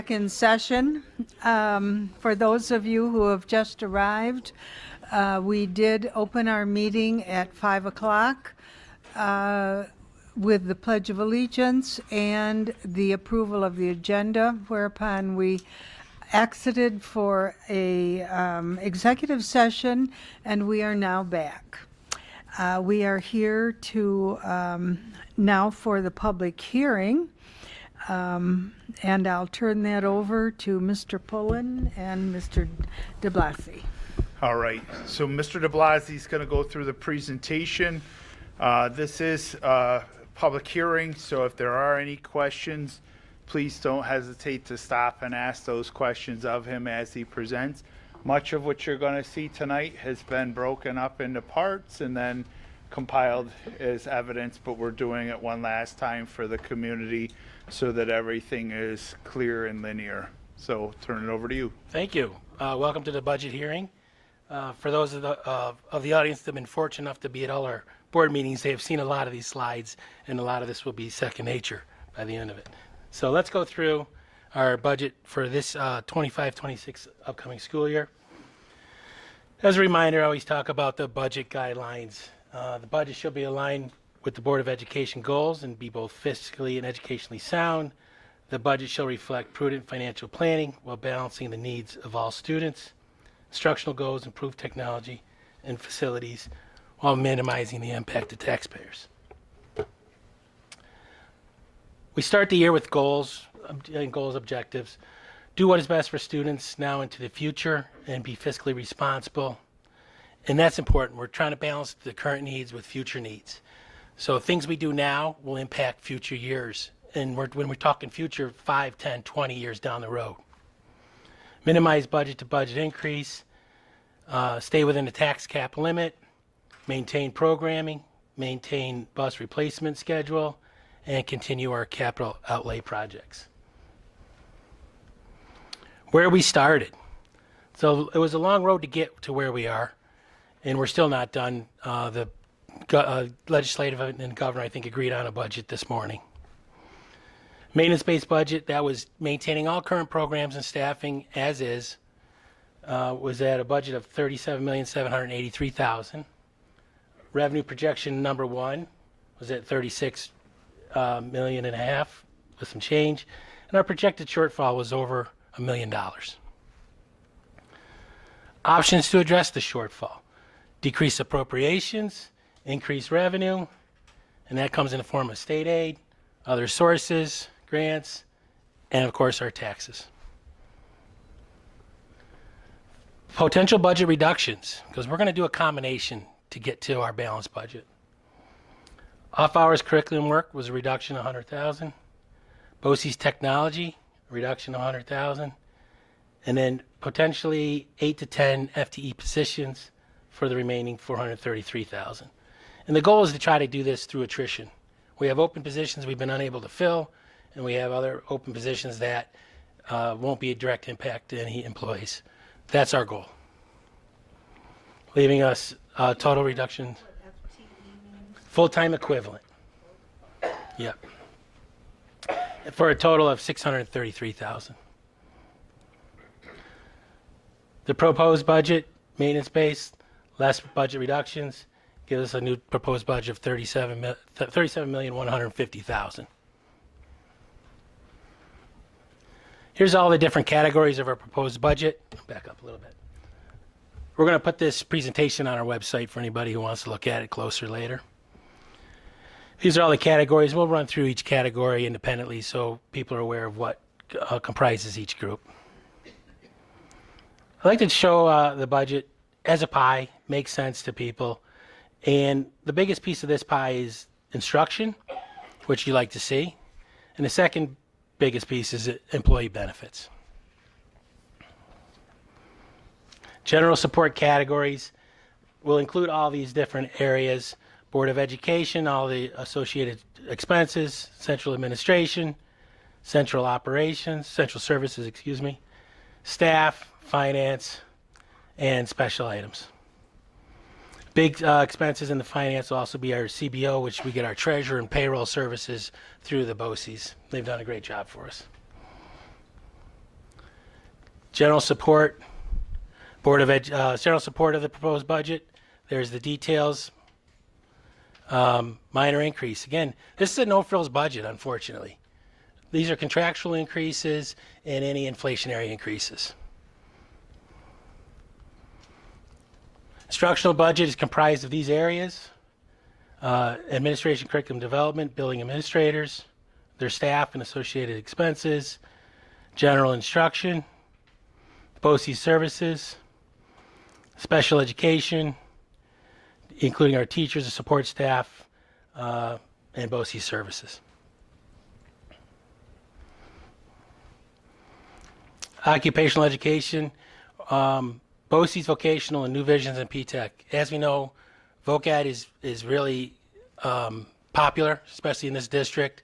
back in session. For those of you who have just arrived, we did open our meeting at 5 o'clock with the Pledge of Allegiance and the approval of the agenda, whereupon we exited for a executive session, and we are now back. We are here to now for the public hearing. And I'll turn that over to Mr. Pullen and Mr. de Blasi. All right, so Mr. de Blasi is going to go through the presentation. This is a public hearing, so if there are any questions, please don't hesitate to stop and ask those questions of him as he presents. Much of what you're going to see tonight has been broken up into parts and then compiled as evidence, but we're doing it one last time for the community so that everything is clear and linear. So turn it over to you. Thank you. Welcome to the budget hearing. For those of the audience that have been fortunate enough to be at all our board meetings, they have seen a lot of these slides, and a lot of this will be second nature by the end of it. So let's go through our budget for this 25-26 upcoming school year. As a reminder, I always talk about the budget guidelines. The budget shall be aligned with the Board of Education goals and be both fiscally and educationally sound. The budget shall reflect prudent financial planning while balancing the needs of all students. Instructional goals improve technology and facilities while minimizing the impact to taxpayers. We start the year with goals and objectives. Do what is best for students now into the future and be fiscally responsible. And that's important. We're trying to balance the current needs with future needs. So things we do now will impact future years. And when we're talking future, 5, 10, 20 years down the road. Minimize budget to budget increase. Stay within the tax cap limit. Maintain programming. Maintain bus replacement schedule. And continue our capital outlay projects. Where we started. So it was a long road to get to where we are. And we're still not done. The legislative and governor, I think, agreed on a budget this morning. Maintenance-based budget, that was maintaining all current programs and staffing as is, was at a budget of $37,783,000. Revenue projection number one was at $36.5 million with some change, and our projected shortfall was over $1 million. Options to address the shortfall: decrease appropriations, increase revenue, and that comes in the form of state aid, other sources, grants, and of course our taxes. Potential budget reductions, because we're going to do a combination to get to our balanced budget. Off-hours curriculum work was a reduction of $100,000. BOCES technology, a reduction of $100,000. And then potentially 8 to 10 FTE positions for the remaining $433,000. And the goal is to try to do this through attrition. We have open positions we've been unable to fill, and we have other open positions that won't be a direct impact to any employees. That's our goal. Leaving us total reduction, full-time equivalent. Yep. For a total of $633,000. The proposed budget, maintenance-based, less budget reductions, gives us a new proposed budget of $37,150,000. Here's all the different categories of our proposed budget. Back up a little bit. We're going to put this presentation on our website for anybody who wants to look at it closer later. These are all the categories. We'll run through each category independently so people are aware of what comprises each group. I'd like to show the budget as a pie, makes sense to people. And the biggest piece of this pie is instruction, which you like to see. And the second biggest piece is employee benefits. General support categories will include all these different areas: Board of Education, all the associated expenses, central administration, central operations, central services, excuse me, staff, finance, and special items. Big expenses in the finance will also be our CBO, which we get our treasurer and payroll services through the BOCES. They've done a great job for us. General support, general support of the proposed budget. There's the details. Minor increase. Again, this is a no-frills budget, unfortunately. These are contractual increases and any inflationary increases. Instructional budget is comprised of these areas: administration, curriculum development, billing administrators, their staff and associated expenses, general instruction, BOCE services, special education, including our teachers and support staff, and BOCE services. Occupational education, BOCE's vocational and New Visions and P-Tech. As we know, VOCAD is really popular, especially in this district.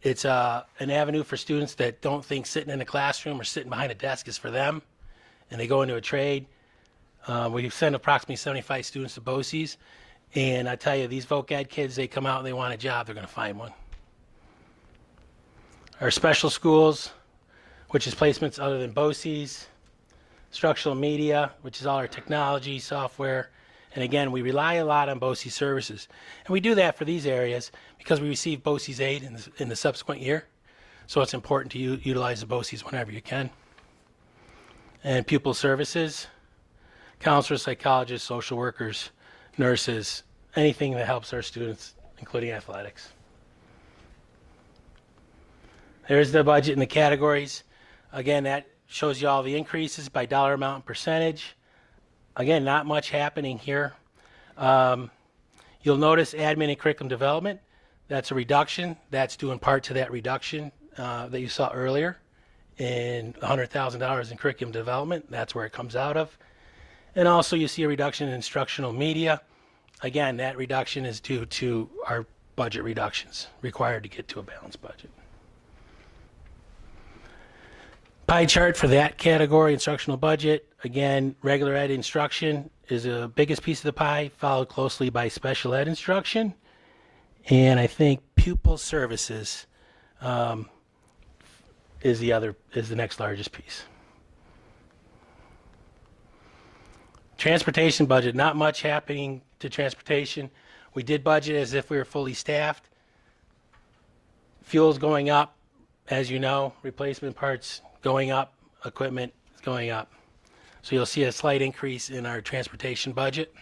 It's an avenue for students that don't think sitting in a classroom or sitting behind a desk is for them, and they go into a trade. We send approximately 75 students to BOCES, and I tell you, these VOCAD kids, they come out and they want a job, they're going to find one. Our special schools, which is placements other than BOCES, structural media, which is all our technology, software, and again, we rely a lot on BOCES services. And we do that for these areas because we receive BOCES aid in the subsequent year, so it's important to utilize the BOCES whenever you can. And pupil services, counselors, psychologists, social workers, nurses, anything that helps our students, including athletics. There's the budget and the categories. Again, that shows you all the increases by dollar amount and percentage. Again, not much happening here. You'll notice admin and curriculum development. That's a reduction. That's due in part to that reduction that you saw earlier in $100,000 in curriculum development. That's where it comes out of. And also you see a reduction in instructional media. Again, that reduction is due to our budget reductions required to get to a balanced budget. Pie chart for that category, instructional budget. Again, regular ed instruction is the biggest piece of the pie, followed closely by special ed instruction. And I think pupil services is the next largest piece. Transportation budget, not much happening to transportation. We did budget as if we were fully staffed. Fuel's going up, as you know, replacement parts going up, equipment is going up. So you'll see a slight increase in our transportation budget.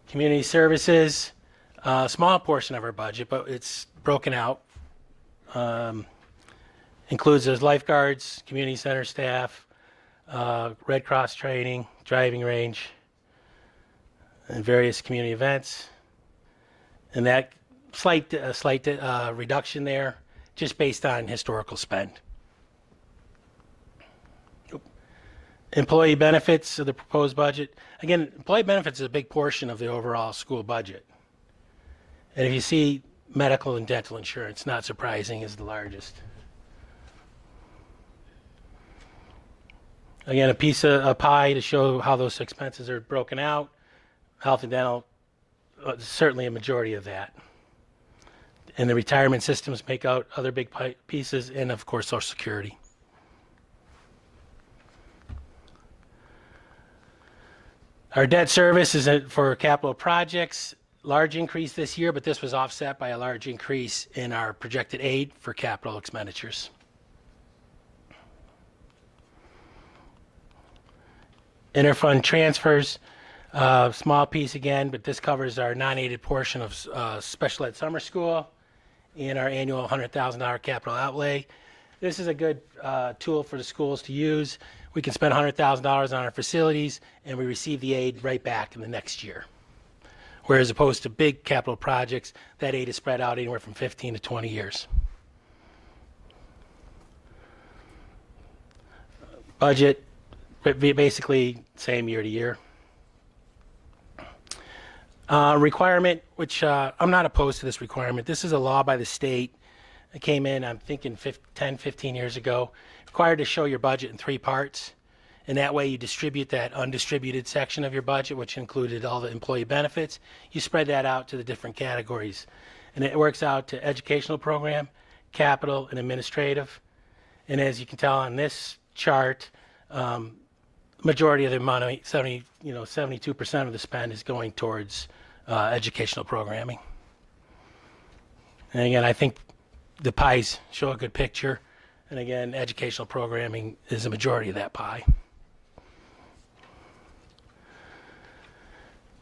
Community services, a small portion of our budget, but it's broken out. Includes those lifeguards, community center staff, Red Cross training, driving range, and various community events. And that slight reduction there, just based on historical spend. Employee benefits of the proposed budget. Again, employee benefits is a big portion of the overall school budget. And if you see medical and dental insurance, not surprising, is the largest. Again, a piece of a pie to show how those expenses are broken out. Health and dental, certainly a majority of that. And the retirement systems make out other big pieces, and of course, Social Security. Our debt service is for capital projects. Large increase this year, but this was offset by a large increase in our projected aid for capital expenditures. Interfund transfers, small piece again, but this covers our non-aided portion of special ed summer school and our annual $100,000 capital outlay. This is a good tool for the schools to use. We can spend $100,000 on our facilities and we receive the aid right back in the next year. Whereas opposed to big capital projects, that aid is spread out anywhere from 15 to 20 years. Budget, basically same year to year. Requirement, which I'm not opposed to this requirement. This is a law by the state. It came in, I'm thinking 10, 15 years ago. Required to show your budget in 3 parts. And that way you distribute that undistributed section of your budget, which included all the employee benefits. You spread that out to the different categories. And it works out to educational program, capital, and administrative. And as you can tell on this chart, majority of the money, 72% of the spend is going towards educational programming. And again, I think the pies show a good picture. And again, educational programming is a majority of that pie.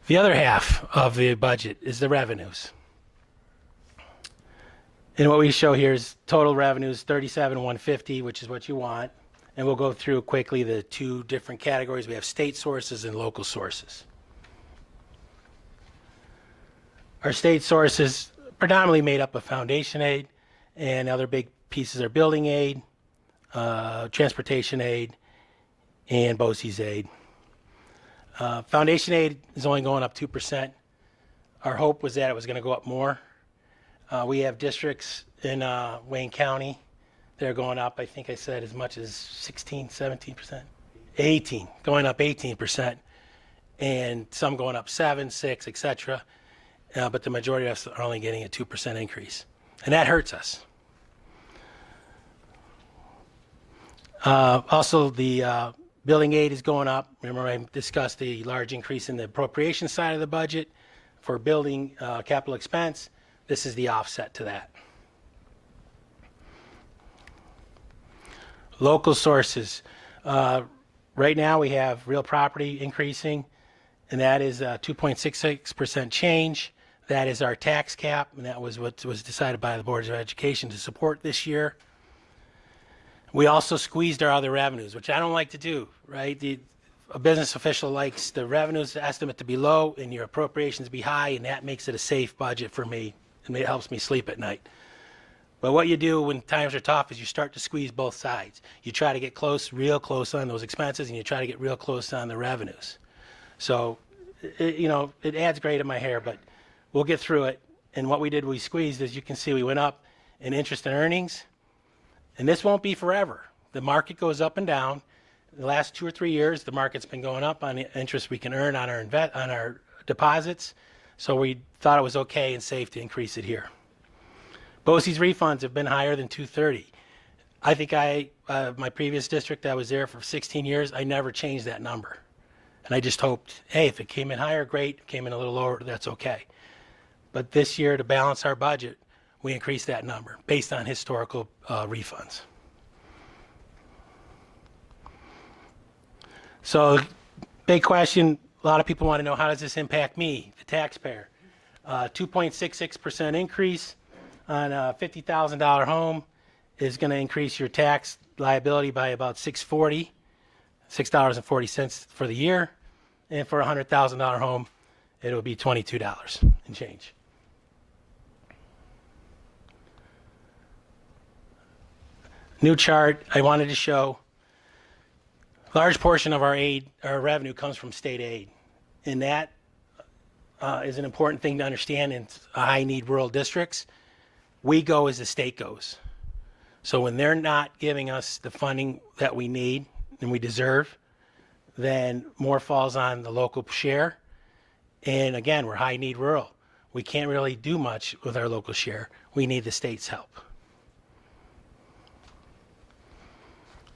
The other half of the budget is the revenues. And what we show here is total revenues, 37,150, which is what you want. And we'll go through quickly the two different categories. We have state sources and local sources. Our state sources predominantly made up of foundation aid, and other big pieces are building aid, transportation aid, and BOCES aid. Foundation aid is only going up 2%. Our hope was that it was going to go up more. We have districts in Wayne County that are going up, I think I said, as much as 16, 17%, 18, going up 18%, and some going up 7, 6, etc. But the majority of us are only getting a 2% increase. And that hurts us. Also, the building aid is going up. Remember, I discussed the large increase in the appropriation side of the budget for building capital expense. This is the offset to that. Local sources. Right now we have real property increasing, and that is a 2.66% change. That is our tax cap, and that was what was decided by the Board of Education to support this year. We also squeezed our other revenues, which I don't like to do, right? A business official likes the revenues estimate to be low and your appropriations to be high, and that makes it a safe budget for me, and it helps me sleep at night. But what you do when times are tough is you start to squeeze both sides. You try to get close, real close on those expenses, and you try to get real close on the revenues. So, it adds gray to my hair, but we'll get through it. And what we did, we squeezed, as you can see, we went up in interest and earnings. And this won't be forever. The market goes up and down. In the last 2 or 3 years, the market's been going up on the interest we can earn on our deposits. So we thought it was okay and safe to increase it here. BOCES refunds have been higher than 230. I think my previous district, I was there for 16 years, I never changed that number. And I just hoped, hey, if it came in higher, great. If it came in a little lower, that's okay. But this year, to balance our budget, we increased that number based on historical refunds. So, big question, a lot of people want to know, how does this impact me, the taxpayer? 2.66% increase on a $50,000 home is going to increase your tax liability by about $6.40 for the year. And for a $100,000 home, it'll be $22 and change. New chart I wanted to show. Large portion of our aid, our revenue comes from state aid. And that is an important thing to understand in high-need rural districts. We go as the state goes. So when they're not giving us the funding that we need and we deserve, then more falls on the local share. And again, we're high-need rural. We can't really do much with our local share. We need the state's help.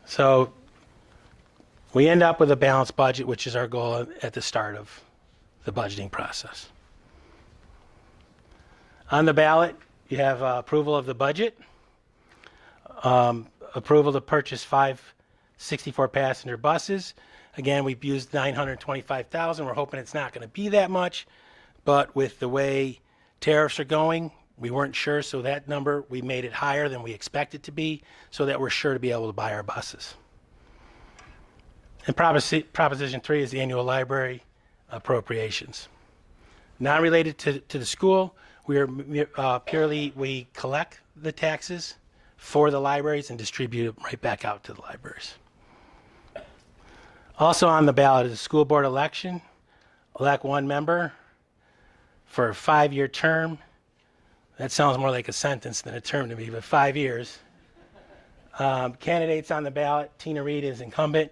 So we end up with a balanced budget, which is our goal at the start of the budgeting process. On the ballot, you have approval of the budget, approval to purchase 5 64-passenger buses. Again, we've used $925,000. We're hoping it's not going to be that much, but with the way tariffs are going, we weren't sure, so that number, we made it higher than we expect it to be, so that we're sure to be able to buy our buses. And Proposition 3 is the annual library appropriations. Not related to the school, we are we collect the taxes for the libraries and distribute them right back out to the libraries. Also on the ballot is a school board election. Elect 1 member for a 5-year term. That sounds more like a sentence than a term to me, but 5 years. Candidates on the ballot, Tina Reed is incumbent,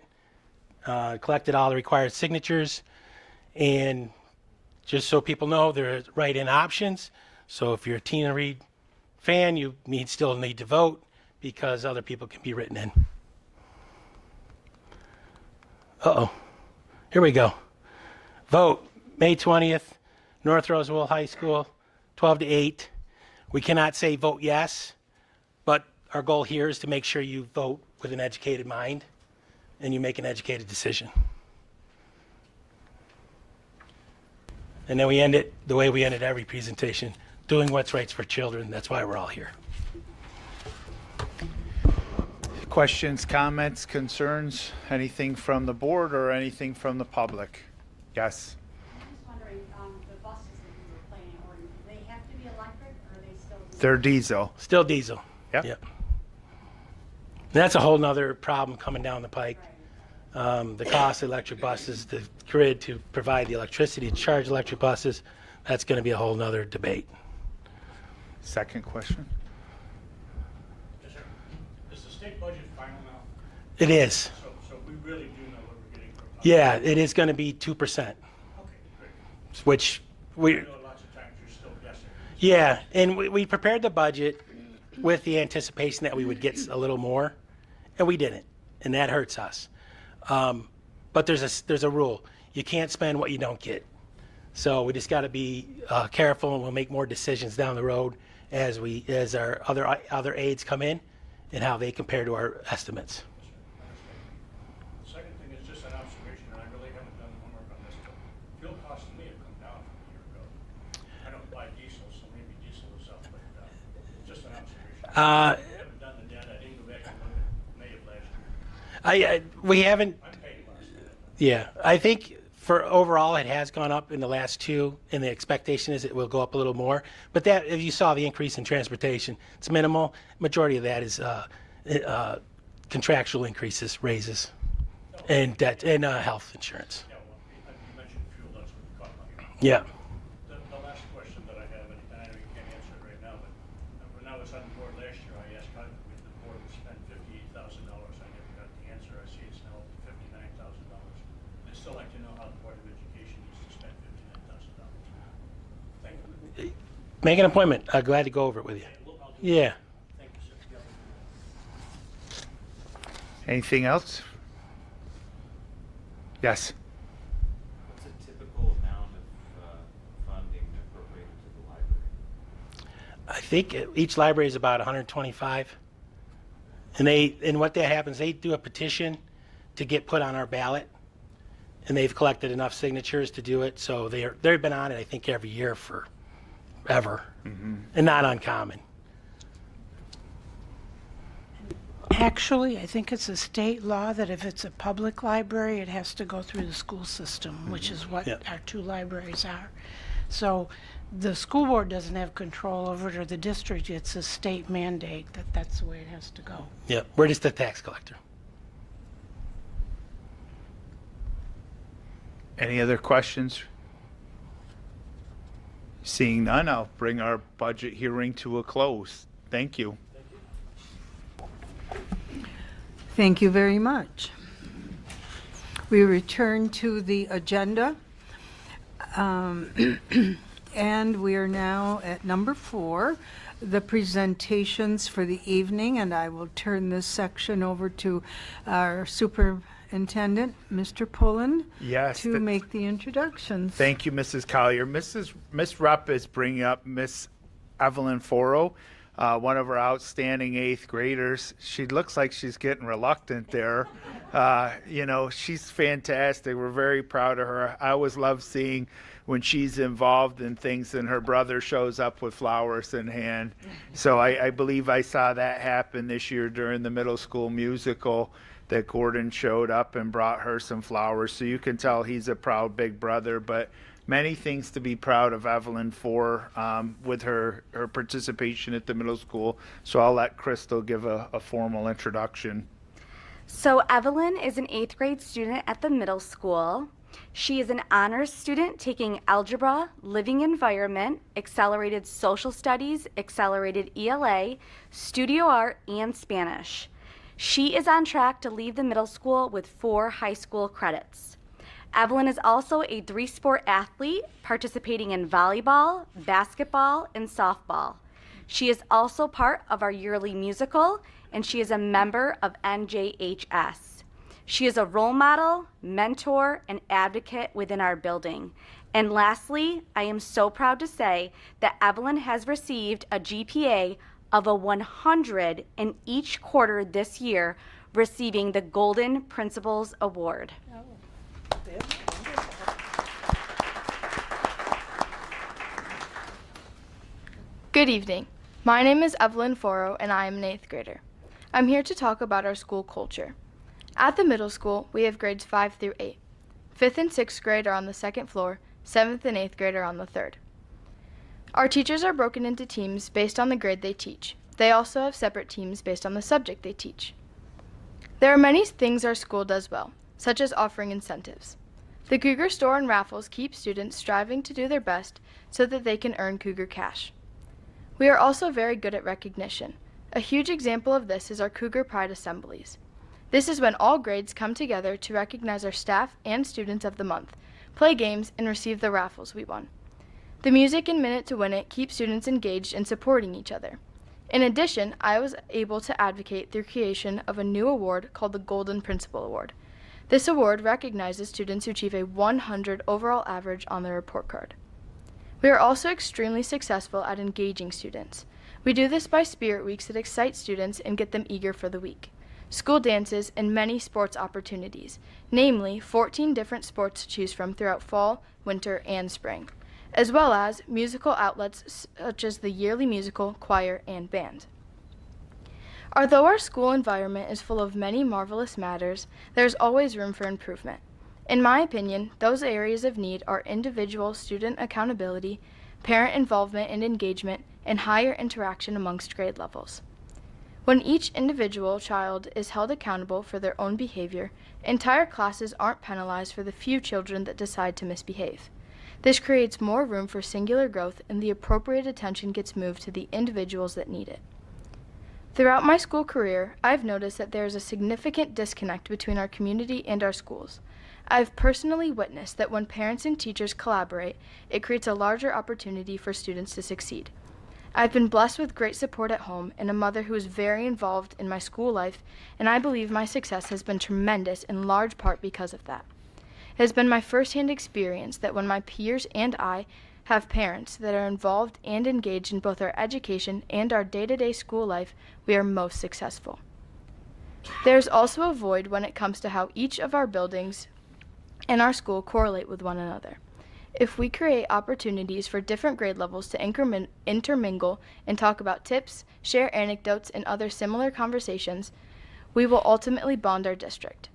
collected all the required signatures, and just so people know, there are write-in options. So if you're a Tina Reed fan, you still need to vote because other people can be written in. Uh-oh. Here we go. Vote May 20th, North Roseville High School, 12 to 8. We cannot say vote yes, but our goal here is to make sure you vote with an educated mind and you make an educated decision. And then we end it the way we ended every presentation, doing what's right for children. That's why we're all here. Questions, comments, concerns, anything from the board or anything from the public? Yes. I'm just wondering, the buses that you were planning on, do they have to be electric or are they still? They're diesel. Still diesel. Yep. Yep. And that's a whole nother problem coming down the pike. The cost of electric buses, the grid to provide the electricity to charge electric buses, that's going to be a whole nother debate. Second question. Yes, sir. Is the state budget final now? It is. So we really do know what we're getting from. Yeah, it is going to be 2%, Okay, great. which I we, know lots of times you're still guessing. yeah, and we prepared the budget with the anticipation that we would get a little more, and we didn't, and that hurts us. But there's a rule. You can't spend what you don't get. So we just got to be careful, and we'll make more decisions down the road as our other aides come in and how they compare to our estimates. The second thing is just an observation, and I really haven't done the homework on this, but fuel costs to me have come down from a year ago. I don't buy diesel, so maybe diesel is up, but just an observation. I haven't done the data. I didn't go back and look at May of last year. We haven't. I'm paying less than that. Yeah, I think for overall it has gone up in the last two, and the expectation is it will go up a little more. But that, if you saw the increase in transportation, it's minimal. Majority of that is contractual increases, raises, and debt and health insurance. Yeah, well, you mentioned fuel, that's what caught my eye. Yeah. The last question that I have, and I know you can't answer it right now, but when I was on the board last year, I asked how if the board would spend $58,000. I never got the answer. I see it's now $59,000. I'd still like to know how the Board of Education needs to spend $59,000. Thank you. Make an appointment. Glad to go over it with you. I'll do Yeah. Thank you, sir. Anything else? Yes. What's a typical amount of funding appropriated to the library? I think each library is about 125. And what that happens, they do a petition to get put on our ballot, and they've collected enough signatures to do it. So they've been on it, I think, every year forever, and not uncommon. Actually, I think it's a state law that if it's a public library, it has to go through the school system, which is what Yep. our two libraries are. So the school board doesn't have control over it, or the district. It's a state mandate that that's the way it has to go. Yeah, we're just a tax collector. Any other questions? Seeing none, I'll bring our budget hearing to a close. Thank you. Thank you very much. We return to the agenda. And we are now at number 4, the presentations for the evening, and I will turn this section over to our superintendent, Mr. Pullen, Yes, to make the introductions. Thank you, Mrs. Collier. Miss Rupp is bringing up Miss Evelyn Foro, one of our outstanding 8th graders. She looks like she's getting reluctant there. She's fantastic. We're very proud of her. I always love seeing when she's involved in things and her brother shows up with flowers in hand. So I believe I saw that happen this year during the middle school musical, that Gordon showed up and brought her some flowers. So you can tell he's a proud big brother, but many things to be proud of Evelyn for with her participation at the middle school. So I'll let Crystal give a formal introduction. So Evelyn is an 8th grade student at the middle school. She is an honors student taking algebra, living environment, accelerated social studies, accelerated ELA, studio art, and Spanish. She is on track to leave the middle school with 4 high school credits. Evelyn is also a 3-sport athlete participating in volleyball, basketball, and softball. She is also part of our yearly musical, and she is a member of NJHS. She is a role model, mentor, and advocate within our building. And lastly, I am so proud to say that Evelyn has received a GPA of a 100 in each quarter this year, receiving the Golden Principals Award. Good evening. My name is Evelyn Foro, and I am an 8th grader. I'm here to talk about our school culture. At the middle school, we have grades 5 through 8. 5th and 6th grade are on the 2nd floor, 7th and 8th grade are on the 3rd. Our teachers are broken into teams based on the grade they teach. They also have separate teams based on the subject they teach. There are many things our school does well, such as offering incentives. The Cougar Store and raffles keep students striving to do their best so that they can earn Cougar Cash. We are also very good at recognition. A huge example of this is our Cougar Pride Assemblies. This is when all grades come together to recognize our staff and students of the month, play games, and receive the raffles we won. The music and Minute to Win It keep students engaged and supporting each other. In addition, I was able to advocate through creation of a new award called the Golden Principal Award. This award recognizes students who achieve a 100 overall average on their report card. We are also extremely successful at engaging students. We do this by spirit weeks that excite students and get them eager for the week, school dances, and many sports opportunities, namely 14 different sports to choose from throughout fall, winter, and spring, as well as musical outlets such as the yearly musical, choir, and band. Although our school environment is full of many marvelous matters, there is always room for improvement. In my opinion, those areas of need are individual student accountability, parent involvement and engagement, and higher interaction amongst grade levels. When each individual child is held accountable for their own behavior, entire classes aren't penalized for the few children that decide to misbehave. This creates more room for singular growth, and the appropriate attention gets moved to the individuals that need it. Throughout my school career, I've noticed that there is a significant disconnect between our community and our schools. I've personally witnessed that when parents and teachers collaborate, it creates a larger opportunity for students to succeed. I've been blessed with great support at home and a mother who is very involved in my school life, and I believe my success has been tremendous in large part because of that. It has been my firsthand experience that when my peers and I have parents that are involved and engaged in both our education and our day-to-day school life, we are most successful. There is also a void when it comes to how each of our buildings and our school correlate with one another. If we create opportunities for different grade levels to intermingle and talk about tips, share anecdotes, and other similar conversations, we will ultimately bond our district.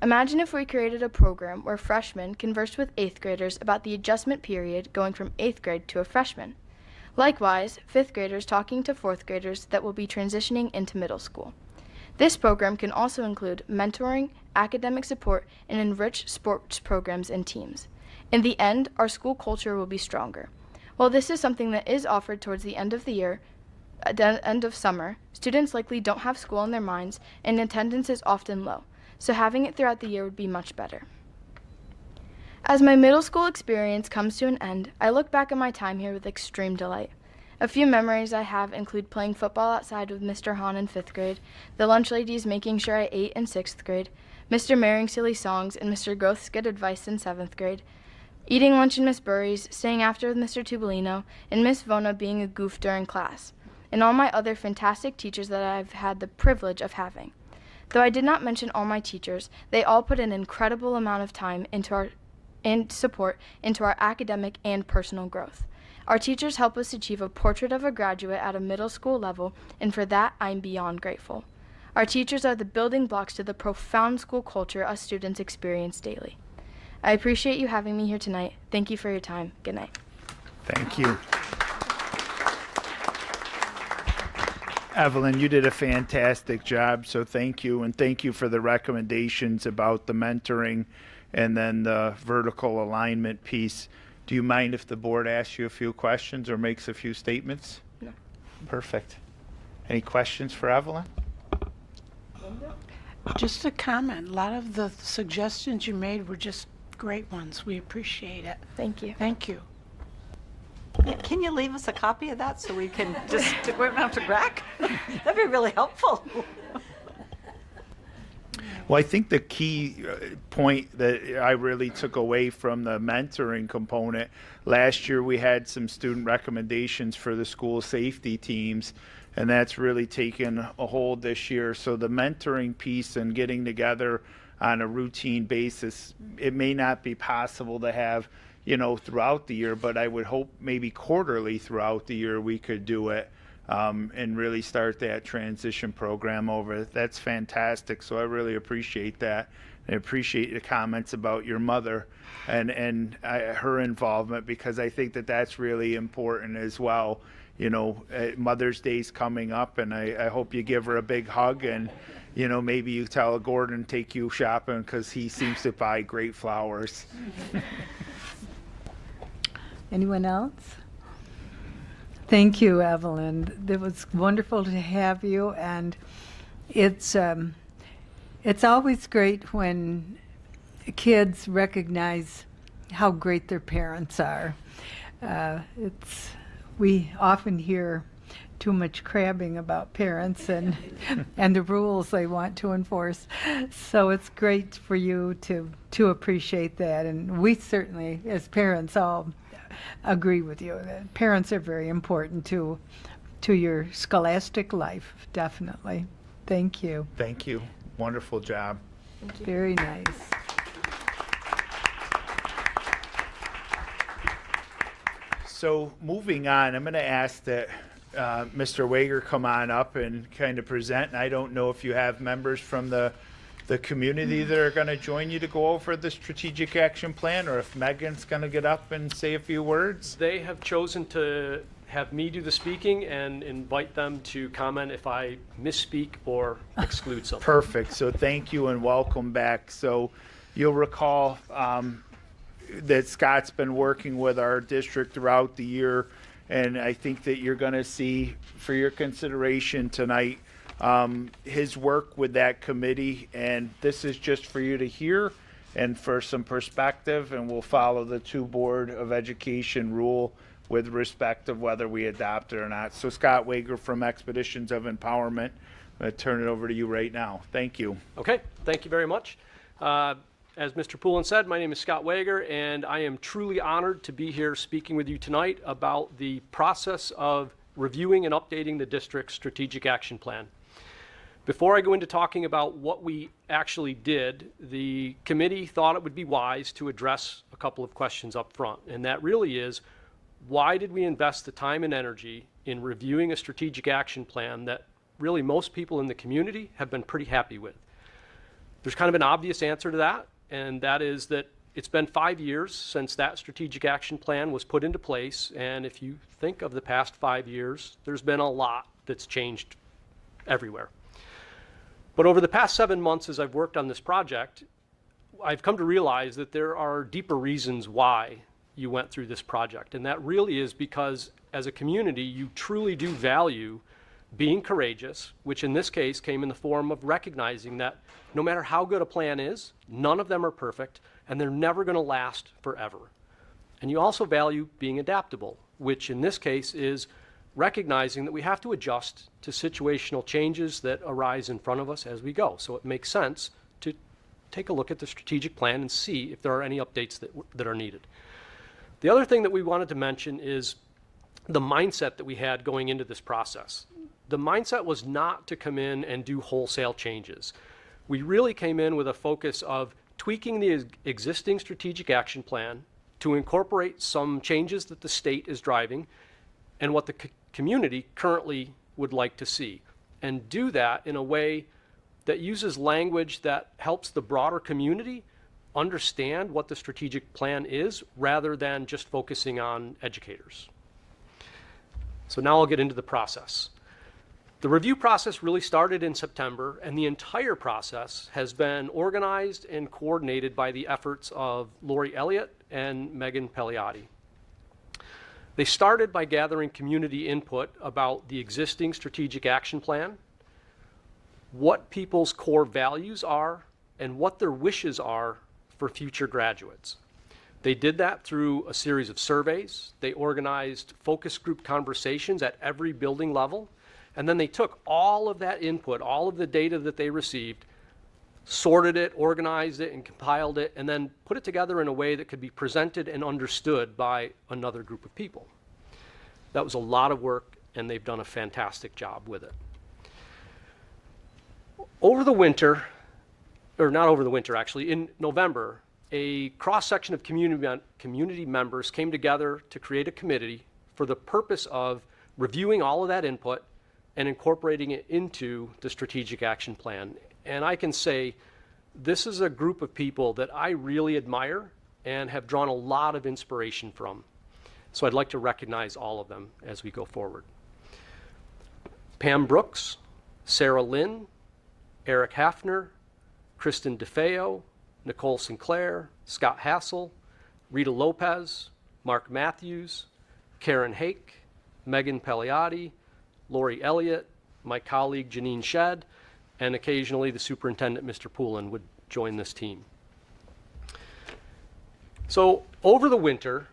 Imagine if we created a program where freshmen conversed with 8th graders about the adjustment period going from 8th grade to a freshman. Likewise, 5th graders talking to 4th graders that will be transitioning into middle school. This program can also include mentoring, academic support, and enrich sports programs and teams. In the end, our school culture will be stronger. While this is something that is offered towards the end of the year, at the end of summer, students likely don't have school on their minds and attendance is often low, so having it throughout the year would be much better. As my middle school experience comes to an end, I look back at my time here with extreme delight. A few memories I have include playing football outside with Mr. Hahn in 5th grade, the lunch ladies making sure I ate in 6th grade, Mr. Marrying silly songs and Mr. Groth's good advice in 7th grade, eating lunch in Miss Burry's, staying after with Mr. Tubolino, and Miss Vona being a goof during class, and all my other fantastic teachers that I've had the privilege of having. Though I did not mention all my teachers, they all put an incredible amount of time and support into our academic and personal growth. Our teachers help us achieve a portrait of a graduate at a middle school level, and for that, I'm beyond grateful. Our teachers are the building blocks to the profound school culture us students experience daily. I appreciate you having me here tonight. Thank you for your time. Good night. Thank you. Evelyn, you did a fantastic job, so thank you. And thank you for the recommendations about the mentoring and then the vertical alignment piece. Do you mind if the board asks you a few questions or makes a few statements? No. Perfect. Any questions for Evelyn? Just a comment. A lot of the suggestions you made were just great ones. We appreciate it. Thank you. Thank you. Can you leave us a copy of that so we can just, we don't have to rack? That'd be really helpful. Well, I think the key point that I really took away from the mentoring component, last year we had some student recommendations for the school safety teams, and that's really taken a hold this year. So the mentoring piece and getting together on a routine basis, it may not be possible to have, throughout the year, but I would hope maybe quarterly throughout the year we could do it. And really start that transition program over. That's fantastic. So I really appreciate that. I appreciate the comments about your mother and her involvement, because I think that that's really important as well. Mother's Day's coming up, and I hope you give her a big hug, and maybe you tell Gordon take you shopping, because he seems to buy great flowers. Anyone else? Thank you, Evelyn. It was wonderful to have you, and it's always great when kids recognize how great their parents are. We often hear too much crabbing about parents and and the rules they want to enforce. So it's great for you to appreciate that, and we certainly, as parents, all agree with you that parents are very important to your scholastic life, definitely. Thank you. Thank you. Wonderful job. Very nice. So moving on, I'm going to ask that Mr. Wager come on up and kind of present. And I don't know if you have members from the community that are going to join you to go over the strategic action plan, or if Megan's going to get up and say a few words. They have chosen to have me do the speaking and invite them to comment if I misspeak or exclude something. Perfect. So thank you and welcome back. So you'll recall that Scott's been working with our district throughout the year, and I think that you're going to see, for your consideration tonight, his work with that committee, and this is just for you to hear and for some perspective, and we'll follow the 2 Board of Education rule with respect of whether we adopt it or not. So Scott Wager from Expeditions of Empowerment, I'm going to turn it over to you right now. Thank you. Okay, thank you very much. As Mr. Poulin said, my name is Scott Wager, and I am truly honored to be here speaking with you tonight about the process of reviewing and updating the district's strategic action plan. Before I go into talking about what we actually did, the committee thought it would be wise to address a couple of questions up front, and that really is, why did we invest the time and energy in reviewing a strategic action plan that really most people in the community have been pretty happy with? There's kind of an obvious answer to that, and that is that it's been 5 years since that strategic action plan was put into place, and if you think of the past 5 years, there's been a lot that's changed everywhere. But over the past 7 months as I've worked on this project, I've come to realize that there are deeper reasons why you went through this project, and that really is because as a community you truly do value being courageous, which in this case came in the form of recognizing that no matter how good a plan is, none of them are perfect, and they're never going to last forever. And you also value being adaptable, which in this case is recognizing that we have to adjust to situational changes that arise in front of us as we go. So it makes sense to take a look at the strategic plan and see if there are any updates that are needed. The other thing that we wanted to mention is the mindset that we had going into this process. The mindset was not to come in and do wholesale changes. We really came in with a focus of tweaking the existing strategic action plan to incorporate some changes that the state is driving and what the community currently would like to see, and do that in a way that uses language that helps the broader community understand what the strategic plan is rather than just focusing on educators. So now I'll get into the process. The review process really started in September, and the entire process has been organized and coordinated by the efforts of Lori Elliott and Megan Pelliati. They started by gathering community input about the existing strategic action plan, what people's core values are, and what their wishes are for future graduates. They did that through a series of surveys. They organized focus group conversations at every building level. And then they took all of that input, all of the data that they received, sorted it, organized it, and compiled it, and then put it together in a way that could be presented and understood by another group of people. That was a lot of work, and they've done a fantastic job with it. Over the winter, or not over the winter actually, in November, a cross-section of community members came together to create a committee for the purpose of reviewing all of that input and incorporating it into the strategic action plan. And I can say this is a group of people that I really admire and have drawn a lot of inspiration from. So I'd like to recognize all of them as we go forward. Pam Brooks, Sarah Lynn, Eric Hafner, Kristen DeFeo, Nicole Sinclair, Scott Hassel, Rita Lopez, Mark Matthews, Karen Hake, Megan Pelliati, Lori Elliott, my colleague Janine Shedd, and occasionally the superintendent, Mr. Poulin, would join this team. So over the winter,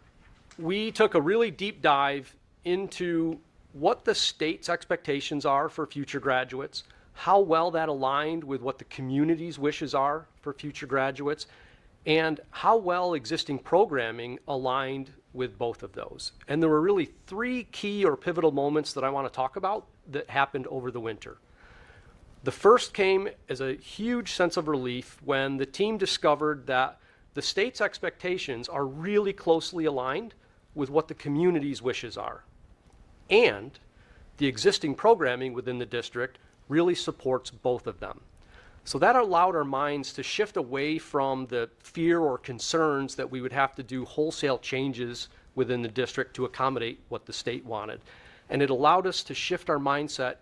we took a really deep dive into what the state's expectations are for future graduates, how well that aligned with what the community's wishes are for future graduates, and how well existing programming aligned with both of those. And there were really three key or pivotal moments that I want to talk about that happened over the winter. The first came as a huge sense of relief when the team discovered that the state's expectations are really closely aligned with what the community's wishes are. And the existing programming within the district really supports both of them. So that allowed our minds to shift away from the fear or concerns that we would have to do wholesale changes within the district to accommodate what the state wanted. And it allowed us to shift our mindset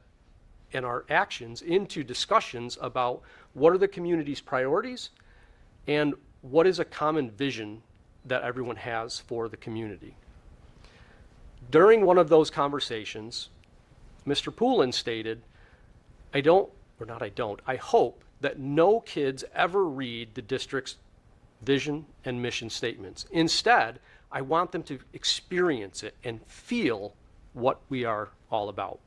and our actions into discussions about what are the community's priorities and what is a common vision that everyone has for the community. During one of those conversations, Mr. Poulin stated, I hope that no kids ever read the district's vision and mission statements. Instead, I want them to experience it and feel what we are all about.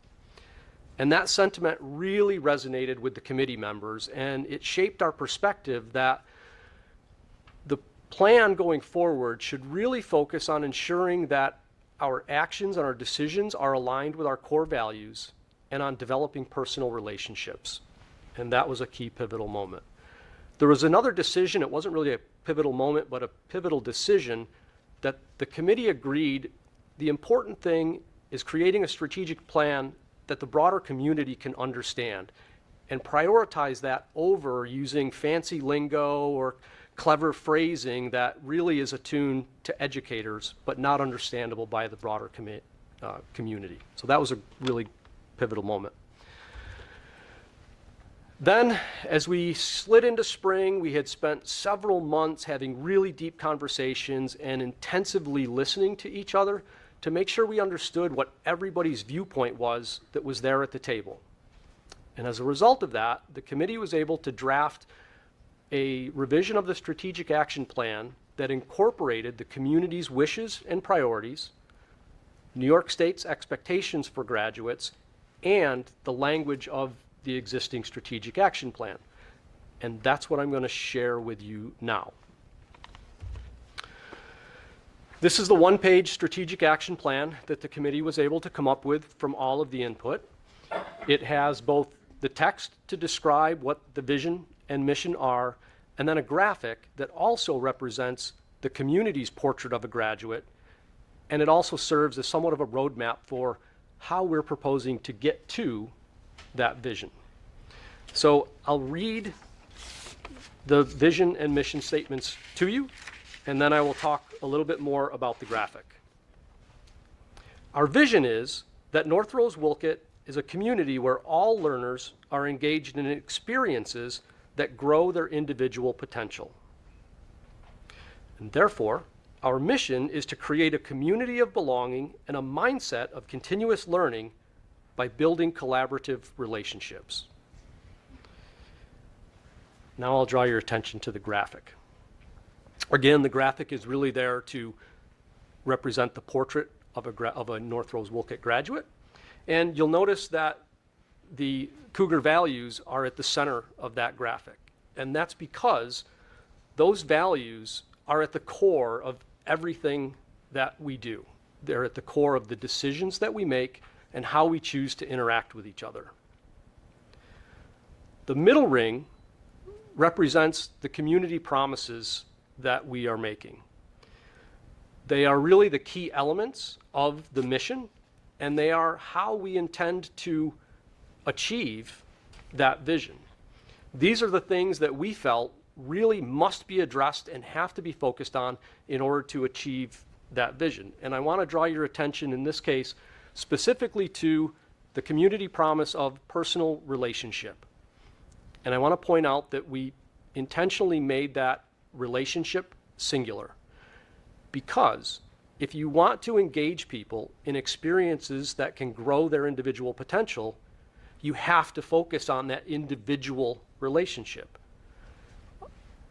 And that sentiment really resonated with the committee members, and it shaped our perspective that the plan going forward should really focus on ensuring that our actions and our decisions are aligned with our core values and on developing personal relationships. And that was a key pivotal moment. There was another decision, it wasn't really a pivotal moment, but a pivotal decision that the committee agreed the important thing is creating a strategic plan that the broader community can understand and prioritize that over using fancy lingo or clever phrasing that really is attuned to educators but not understandable by the broader community. So that was a really pivotal moment. Then, as we slid into spring, we had spent several months having really deep conversations and intensively listening to each other to make sure we understood what everybody's viewpoint was that was there at the table. And as a result of that, the committee was able to draft a revision of the strategic action plan that incorporated the community's wishes and priorities, New York State's expectations for graduates, and the language of the existing strategic action plan. And that's what I'm going to share with you now. This is the one-page strategic action plan that the committee was able to come up with from all of the input. It has both the text to describe what the vision and mission are, and then a graphic that also represents the community's portrait of a graduate, and it also serves as somewhat of a roadmap for how we're proposing to get to that vision. So I'll read the vision and mission statements to you, and then I will talk a little bit more about the graphic. Our vision is that North Rose-Wolcott is a community where all learners are engaged in experiences that grow their individual potential. And therefore, our mission is to create a community of belonging and a mindset of continuous learning by building collaborative relationships. Now I'll draw your attention to the graphic. Again, the graphic is really there to represent the portrait of a North Rose-Wolcott graduate. And you'll notice that the Cougar values are at the center of that graphic. And that's because those values are at the core of everything that we do. They're at the core of the decisions that we make and how we choose to interact with each other. The middle ring represents the community promises that we are making. They are really the key elements of the mission, and they are how we intend to achieve that vision. These are the things that we felt really must be addressed and have to be focused on in order to achieve that vision. And I want to draw your attention in this case specifically to the community promise of personal relationship. And I want to point out that we intentionally made that relationship singular, because if you want to engage people in experiences that can grow their individual potential, you have to focus on that individual relationship.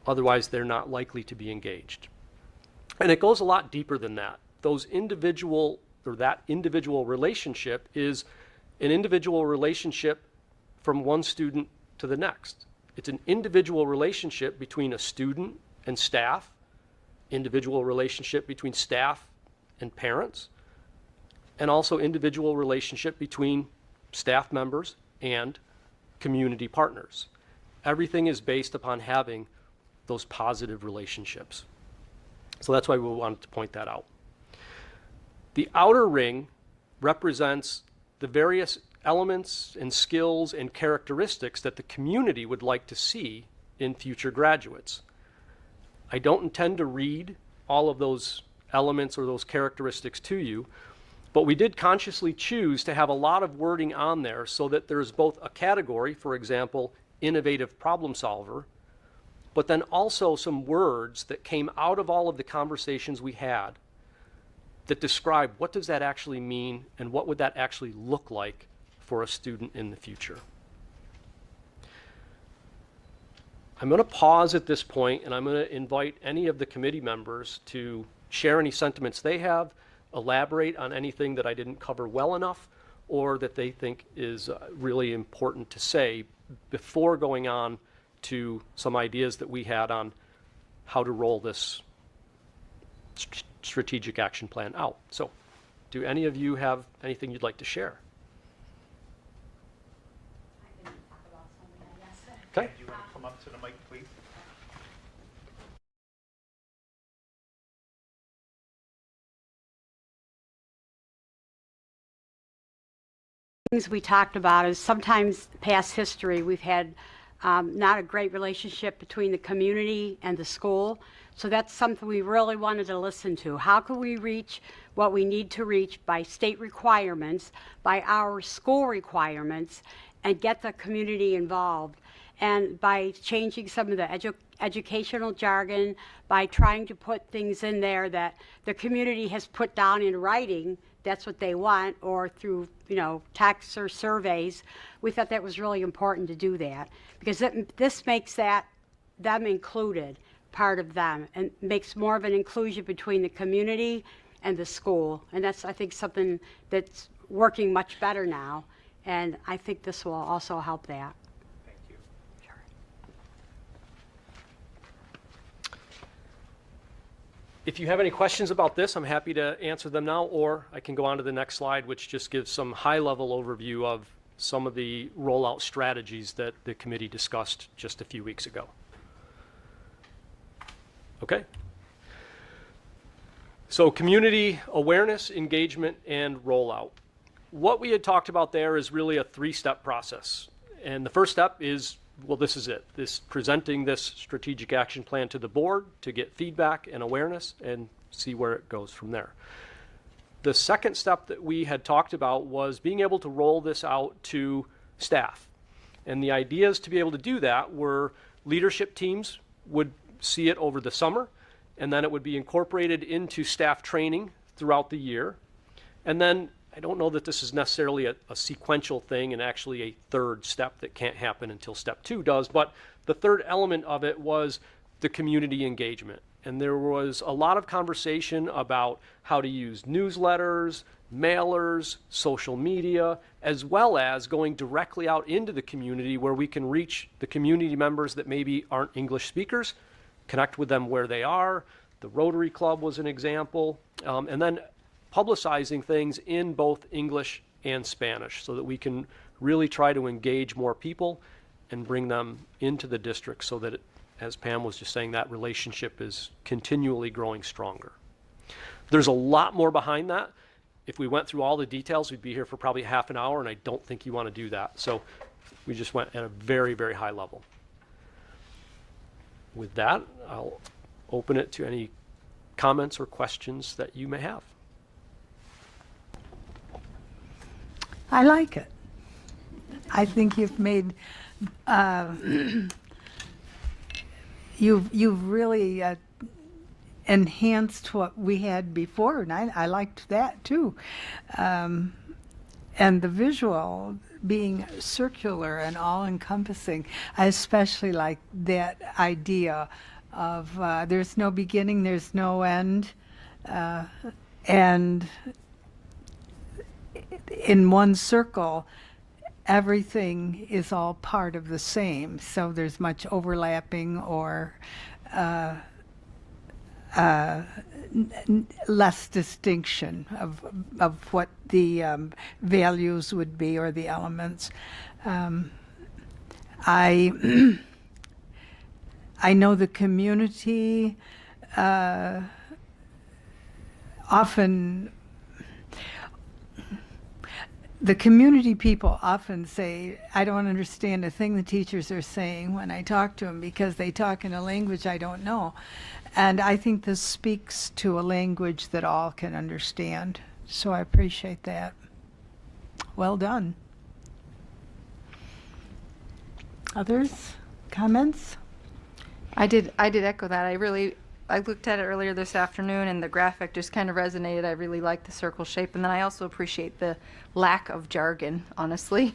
Otherwise, they're not likely to be engaged. And it goes a lot deeper than that. That individual relationship is an individual relationship from one student to the next. It's an individual relationship between a student and staff, individual relationship between staff and parents, and also individual relationship between staff members and community partners. Everything is based upon having those positive relationships. So that's why we wanted to point that out. The outer ring represents the various elements and skills and characteristics that the community would like to see in future graduates. I don't intend to read all of those elements or those characteristics to you, but we did consciously choose to have a lot of wording on there so that there's both a category, for example, innovative problem solver, but then also some words that came out of all of the conversations we had that describe what does that actually mean and what would that actually look like for a student in the future. I'm going to pause at this point, and I'm going to invite any of the committee members to share any sentiments they have, elaborate on anything that I didn't cover well enough, or that they think is really important to say before going on to some ideas that we had on how to roll this strategic action plan out. So, do any of you have anything you'd like to share? I can talk about something, I guess. Okay. Do you want to come up to the mic, please? Things we talked about is sometimes past history, we've had not a great relationship between the community and the school. So that's something we really wanted to listen to. How can we reach what we need to reach by state requirements, by our school requirements, and get the community involved? And by changing some of the educational jargon, by trying to put things in there that the community has put down in writing, that's what they want, or through, texts or surveys. We thought that was really important to do that, because this makes them included, part of them, and makes more of an inclusion between the community and the school. And that's, I think, something that's working much better now, and I think this will also help that. Thank you. If you have any questions about this, I'm happy to answer them now, or I can go on to the next slide, which just gives some high-level overview of some of the rollout strategies that the committee discussed just a few weeks ago. Okay. So community awareness, engagement, and rollout. What we had talked about there is really a three-step process. And the first step is, well, this is it. Presenting this strategic action plan to the board to get feedback and awareness and see where it goes from there. The second step that we had talked about was being able to roll this out to staff. And the ideas to be able to do that were leadership teams would see it over the summer, and then it would be incorporated into staff training throughout the year. And then I don't know that this is necessarily a sequential thing and actually a third step that can't happen until step 2 does, but the third element of it was the community engagement. And there was a lot of conversation about how to use newsletters, mailers, social media, as well as going directly out into the community where we can reach the community members that maybe aren't English speakers, connect with them where they are. The Rotary Club was an example. And then publicizing things in both English and Spanish so that we can really try to engage more people and bring them into the district so that, as Pam was just saying, that relationship is continually growing stronger. There's a lot more behind that. If we went through all the details, we'd be here for probably half an hour, and I don't think you want to do that. So we just went at a very, very high level. With that, I'll open it to any comments or questions that you may have. I like it. I think you've made, you've really enhanced what we had before, and I liked that too. And the visual being circular and all-encompassing, I especially like that idea of there's no beginning, there's no end, and in one circle, everything is all part of the same. So there's much overlapping or less distinction of what the values would be or the elements. I know the community the community people often say, I don't understand a thing the teachers are saying when I talk to them because they talk in a language I don't know. And I think this speaks to a language that all can understand. So I appreciate that. Well done. Others? Comments? I did echo that. I looked at it earlier this afternoon and the graphic just kind of resonated. I really like the circle shape. And then I also appreciate the lack of jargon, honestly,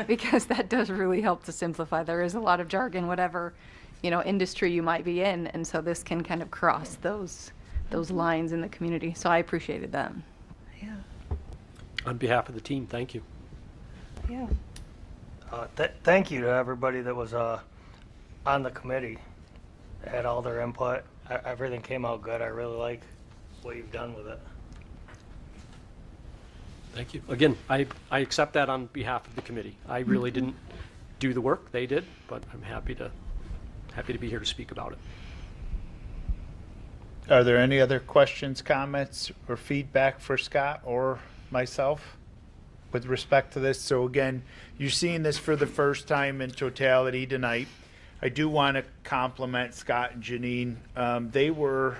because that does really help to simplify. There is a lot of jargon, whatever, industry you might be in. And so this can kind of cross those lines in the community. So I appreciated that. Yeah. On behalf of the team, thank you. Yeah. Thank you to everybody that was on the committee, had all their input. Everything came out good. I really like what you've done with it. Thank you. Again, I accept that on behalf of the committee. I really didn't do the work, they did, but I'm happy to be here to speak about it. Are there any other questions, comments, or feedback for Scott or myself with respect to this? So again, you're seeing this for the first time in totality tonight. I do want to compliment Scott and Janine. They were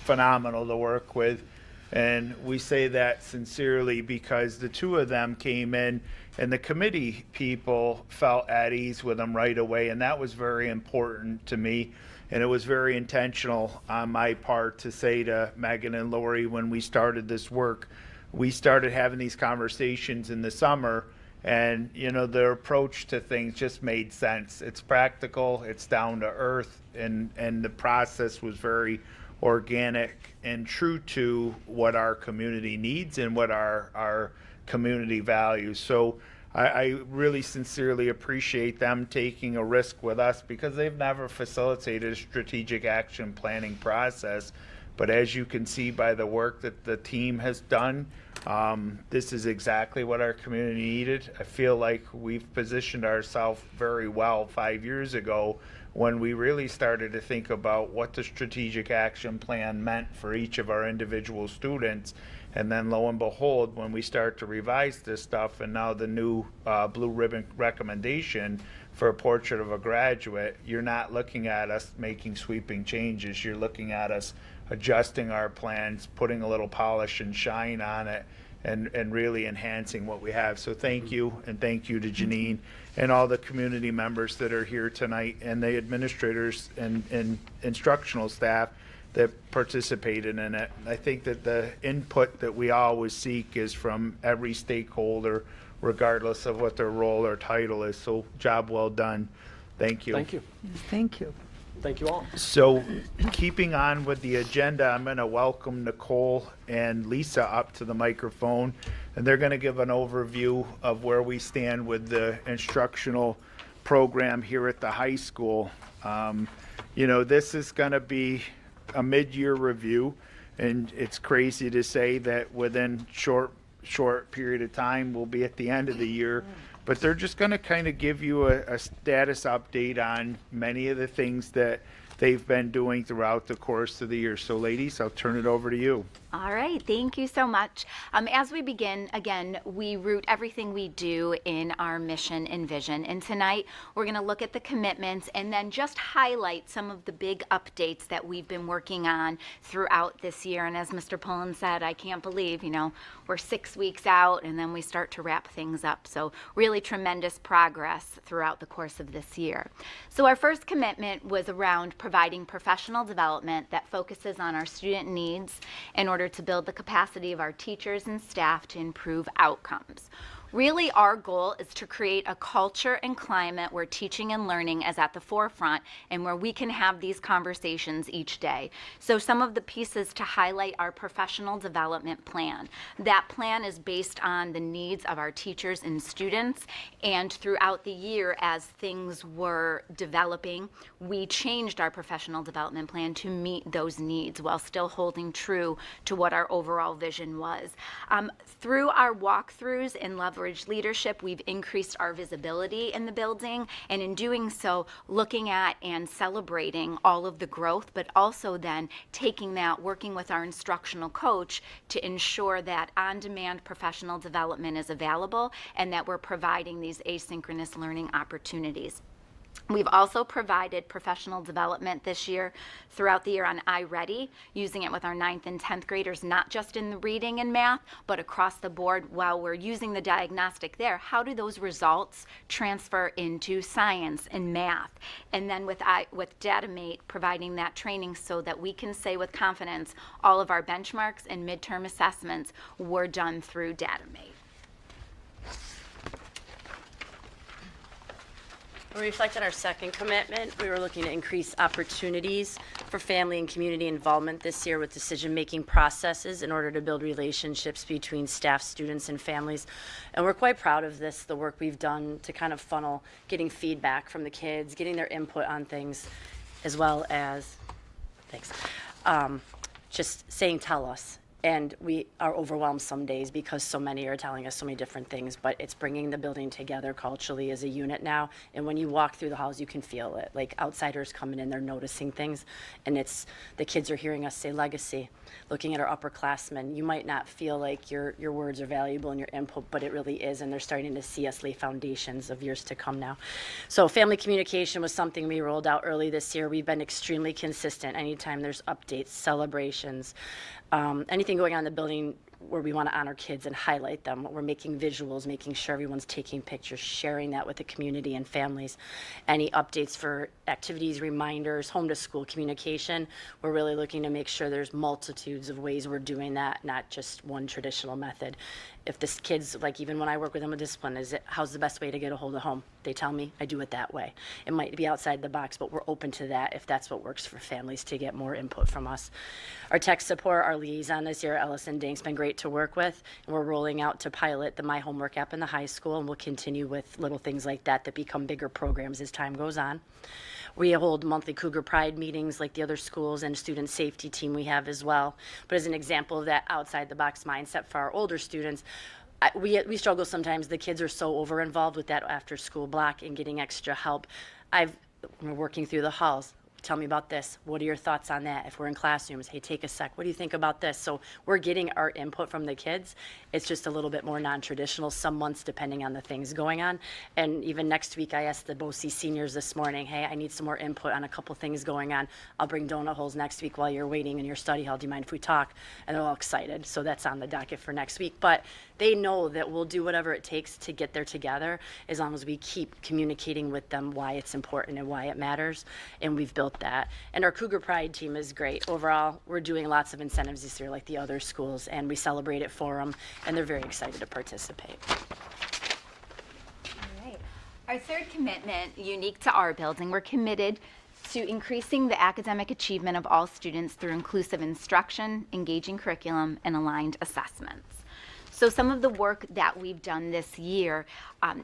phenomenal to work with, and we say that sincerely because the two of them came in and the committee people felt at ease with them right away, and that was very important to me. And it was very intentional on my part to say to Megan and Lori when we started this work, we started having these conversations in the summer. And, their approach to things just made sense. It's practical, it's down to earth, and the process was very organic and true to what our community needs and what our community values. So I really sincerely appreciate them taking a risk with us because they've never facilitated a strategic action planning process. But as you can see by the work that the team has done, this is exactly what our community needed. I feel like we've positioned ourselves very well 5 years ago when we really started to think about what the strategic action plan meant for each of our individual students. And then lo and behold, when we start to revise this stuff and now the new blue ribbon recommendation for a portrait of a graduate, you're not looking at us making sweeping changes. You're looking at us adjusting our plans, putting a little polish and shine on it, and really enhancing what we have. So thank you, and thank you to Janine and all the community members that are here tonight and the administrators and instructional staff that participated in it. I think that the input that we always seek is from every stakeholder, regardless of what their role or title is. So job well done. Thank you. Thank you. Thank you. Thank you all. So keeping on with the agenda, I'm going to welcome Nicole and Lisa up to the microphone, and they're going to give an overview of where we stand with the instructional program here at the high school. You know, this is going to be a mid-year review, and it's crazy to say that within short period of time, we'll be at the end of the year. But they're just going to kind of give you a status update on many of the things that they've been doing throughout the course of the year. So ladies, I'll turn it over to you. All right, thank you so much. As we begin, again, we root everything we do in our mission and vision. And tonight, we're going to look at the commitments and then just highlight some of the big updates that we've been working on throughout this year. And as Mr. Pullen said, I can't believe, you know, we're 6 weeks out and then we start to wrap things up. So really tremendous progress throughout the course of this year. So our first commitment was around providing professional development that focuses on our student needs in order to build the capacity of our teachers and staff to improve outcomes. Really, our goal is to create a culture and climate where teaching and learning is at the forefront and where we can have these conversations each day. So some of the pieces to highlight our professional development plan. That plan is based on the needs of our teachers and students, and throughout the year as things were developing, we changed our professional development plan to meet those needs while still holding true to what our overall vision was. Through our walkthroughs and leverage leadership, we've increased our visibility in the building, and in doing so, looking at and celebrating all of the growth, but also then taking that, working with our instructional coach to ensure that on-demand professional development is available and that we're providing these asynchronous learning opportunities. We've also provided professional development this year throughout the year on iReady, using it with our 9th and 10th graders, not just in the reading and math, but across the board. While we're using the diagnostic there, how do those results transfer into science and math? And then with DataMate, providing that training so that we can say with confidence all of our benchmarks and midterm assessments were done through DataMate. We reflected our second commitment. We were looking to increase opportunities for family and community involvement this year with decision-making processes in order to build relationships between staff, students, and families. And we're quite proud of this, the work we've done to kind of funnel getting feedback from the kids, getting their input on things, as well as, just saying, tell us. And we are overwhelmed some days because so many are telling us so many different things, but it's bringing the building together culturally as a unit now. And when you walk through the halls, you can feel it. Like outsiders coming in, they're noticing things. And it's, the kids are hearing us say legacy. Looking at our upperclassmen, you might not feel like your words are valuable and your input, but it really is. And they're starting to see us lay foundations of years to come now. So family communication was something we rolled out early this year. We've been extremely consistent anytime there's updates, celebrations, anything going on in the building where we want to honor kids and highlight them. We're making visuals, making sure everyone's taking pictures, sharing that with the community and families. Any updates for activities, reminders, home to school communication, we're really looking to make sure there's multitudes of ways we're doing that, not just one traditional method. If this kids, like even when I work with them with discipline, how's the best way to get a hold of home? They tell me, I do it that way. It might be outside the box, but we're open to that if that's what works for families to get more input from us. Our tech support, our liaison this year, Ellison Dink's been great to work with, and we're rolling out to pilot the My Homework app in the high school, and we'll continue with little things like that that become bigger programs as time goes on. We hold monthly Cougar Pride meetings like the other schools and student safety team we have as well. But as an example of that outside the box mindset for our older students, we struggle sometimes. The kids are so over involved with that after school block and getting extra help. We're working through the halls. Tell me about this. What are your thoughts on that? If we're in classrooms, hey, take a sec. What do you think about this? So we're getting our input from the kids. It's just a little bit more non-traditional some months depending on the things going on. And even next week, I asked the BOE seniors this morning, hey, I need some more input on a couple things going on. I'll bring donut holes next week while you're waiting in your study hall. Do you mind if we talk? And they're all excited. So that's on the docket for next week. But they know that we'll do whatever it takes to get there together as long as we keep communicating with them why it's important and why it matters. And we've built that. And our Cougar Pride team is great. Overall, we're doing lots of incentives this year like the other schools, and we celebrate it for them, and they're very excited to participate. All right. Our third commitment, unique to our building, we're committed to increasing the academic achievement of all students through inclusive instruction, engaging curriculum, and aligned assessments. So some of the work that we've done this year,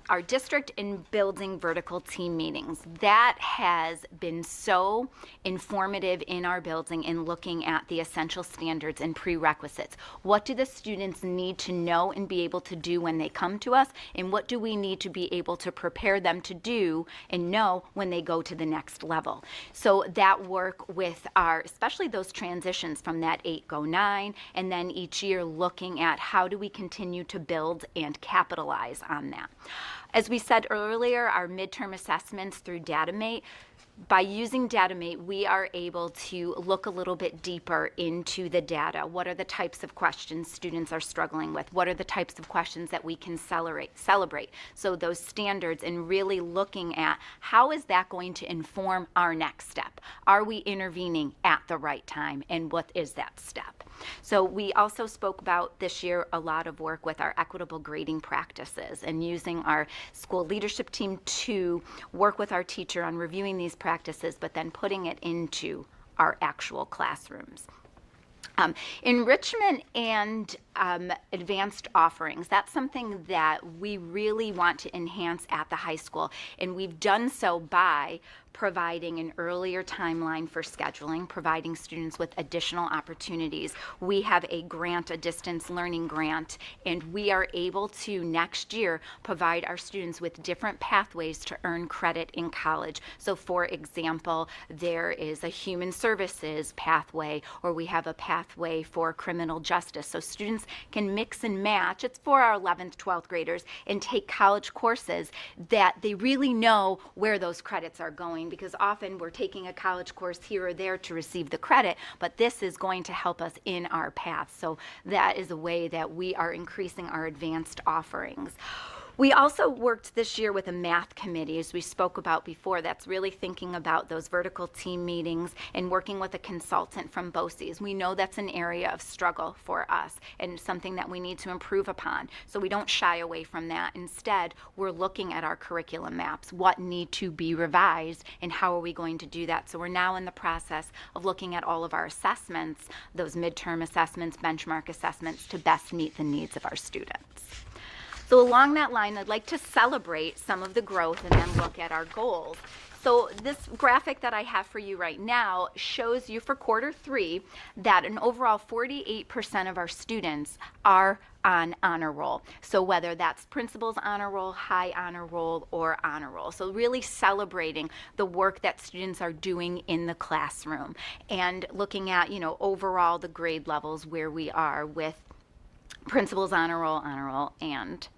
our district in building vertical team meetings, that has been so informative in our building in looking at the essential standards and prerequisites. What do the students need to know and be able to do when they come to us, and what do we need to be able to prepare them to do and know when they go to the next level? So that work with our, especially those transitions from that 8 go 9, and then each year looking at how do we continue to build and capitalize on that. As we said earlier, our midterm assessments through Datamate, by using Datamate, we are able to look a little bit deeper into the data. What are the types of questions students are struggling with? What are the types of questions that we can celebrate? So those standards, and really looking at how is that going to inform our next step? Are we intervening at the right time? And what is that step? So we also spoke about this year a lot of work with our equitable grading practices and using our school leadership team to work with our teacher on reviewing these practices, but then putting it into our actual classrooms. Enrichment and advanced offerings, that's something that we really want to enhance at the high school, and we've done so by providing an earlier timeline for scheduling, providing students with additional opportunities. We have a grant, a distance learning grant, and we are able to next year provide our students with different pathways to earn credit in college. So for example, there is a human services pathway, or we have a pathway for criminal justice. So students can mix and match. It's for our 11th, 12th graders, and take college courses that they really know where those credits are going, because often we're taking a college course here or there to receive the credit, but this is going to help us in our path. So that is a way that we are increasing our advanced offerings. We also worked this year with a math committee, as we spoke about before, that's really thinking about those vertical team meetings and working with a consultant from BOCES. We know that's an area of struggle for us and something that we need to improve upon. So we don't shy away from that. Instead, we're looking at our curriculum maps, what need to be revised and how are we going to do that. So we're now in the process of looking at all of our assessments, those midterm assessments, benchmark assessments, to best meet the needs of our students. So along that line, I'd like to celebrate some of the growth and then look at our goals. So this graphic that I have for you right now shows you for quarter 3 that an overall 48% of our students are on honor roll. So whether that's principal's honor roll, high honor roll, or honor roll. So really celebrating the work that students are doing in the classroom and looking at, overall the grade levels where we are with principal's honor roll, and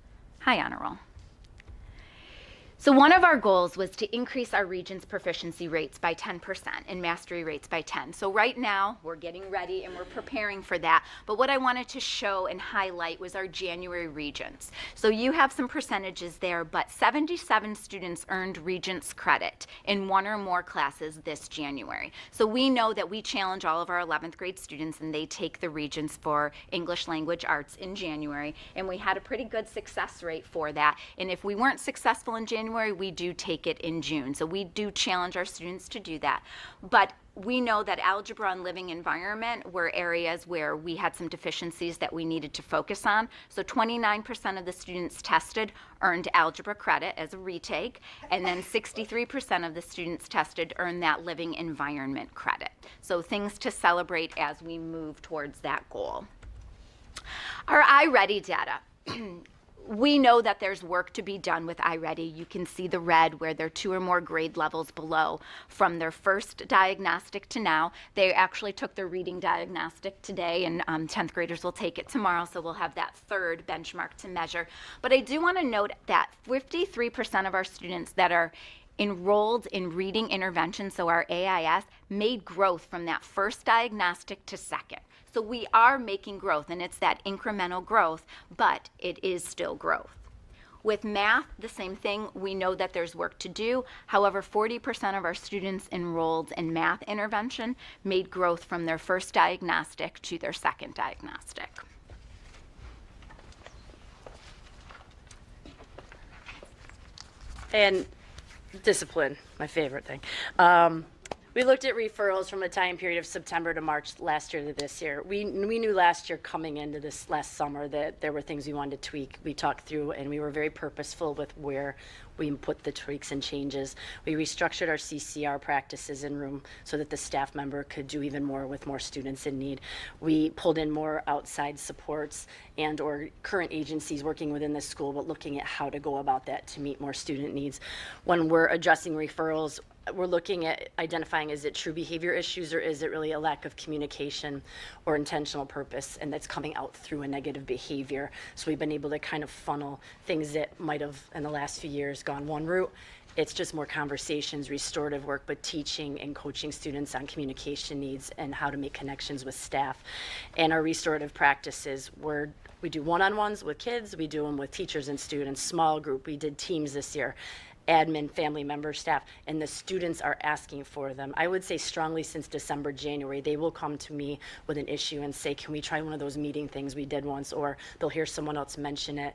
high honor roll. So one of our goals was to increase our Regents proficiency rates by 10% and mastery rates by 10. So right now we're getting ready and we're preparing for that. But what I wanted to show and highlight was our January Regents. So you have some percentages there, but 77 students earned Regents credit in one or more classes this January. So we know that we challenge all of our 11th grade students and they take the Regents for English language arts in January. And we had a pretty good success rate for that. And if we weren't successful in January, we do take it in June. So we do challenge our students to do that. But we know that algebra and living environment were areas where we had some deficiencies that we needed to focus on. So 29% of the students tested earned algebra credit as a retake, and then 63% of the students tested earned that living environment credit. So things to celebrate as we move towards that goal. Our iReady data. We know that there's work to be done with iReady. You can see the red where they're 2 or more grade levels below from their first diagnostic to now. They actually took their reading diagnostic today, and 10th graders will take it tomorrow, so we'll have that third benchmark to measure. But I do want to note that 53% of our students that are enrolled in reading intervention, so our AIS, made growth from that first diagnostic to second. So we are making growth, and it's that incremental growth, but it is still growth. With math, the same thing. We know that there's work to do. However, 40% of our students enrolled in math intervention made growth from their first diagnostic to their second diagnostic. And discipline, my favorite thing. We looked at referrals from a time period of September to March last year to this year. We knew last year coming into this last summer that there were things we wanted to tweak. We talked through and we were very purposeful with where we put the tweaks and changes. We restructured our CCR practices in room so that the staff member could do even more with more students in need. We pulled in more outside supports and or current agencies working within the school, but looking at how to go about that to meet more student needs. When we're adjusting referrals, we're looking at identifying, is it true behavior issues or is it really a lack of communication or intentional purpose, and that's coming out through a negative behavior. So we've been able to kind of funnel things that might have in the last few years gone one route. It's just more conversations, restorative work, but teaching and coaching students on communication needs and how to make connections with staff. And our restorative practices, we do one-on-ones with kids, we do them with teachers and students, small group, we did teams this year, admin, family members, staff, and the students are asking for them. I would say strongly since December, January, they will come to me with an issue and say, can we try one of those meeting things we did once, or they'll hear someone else mention it.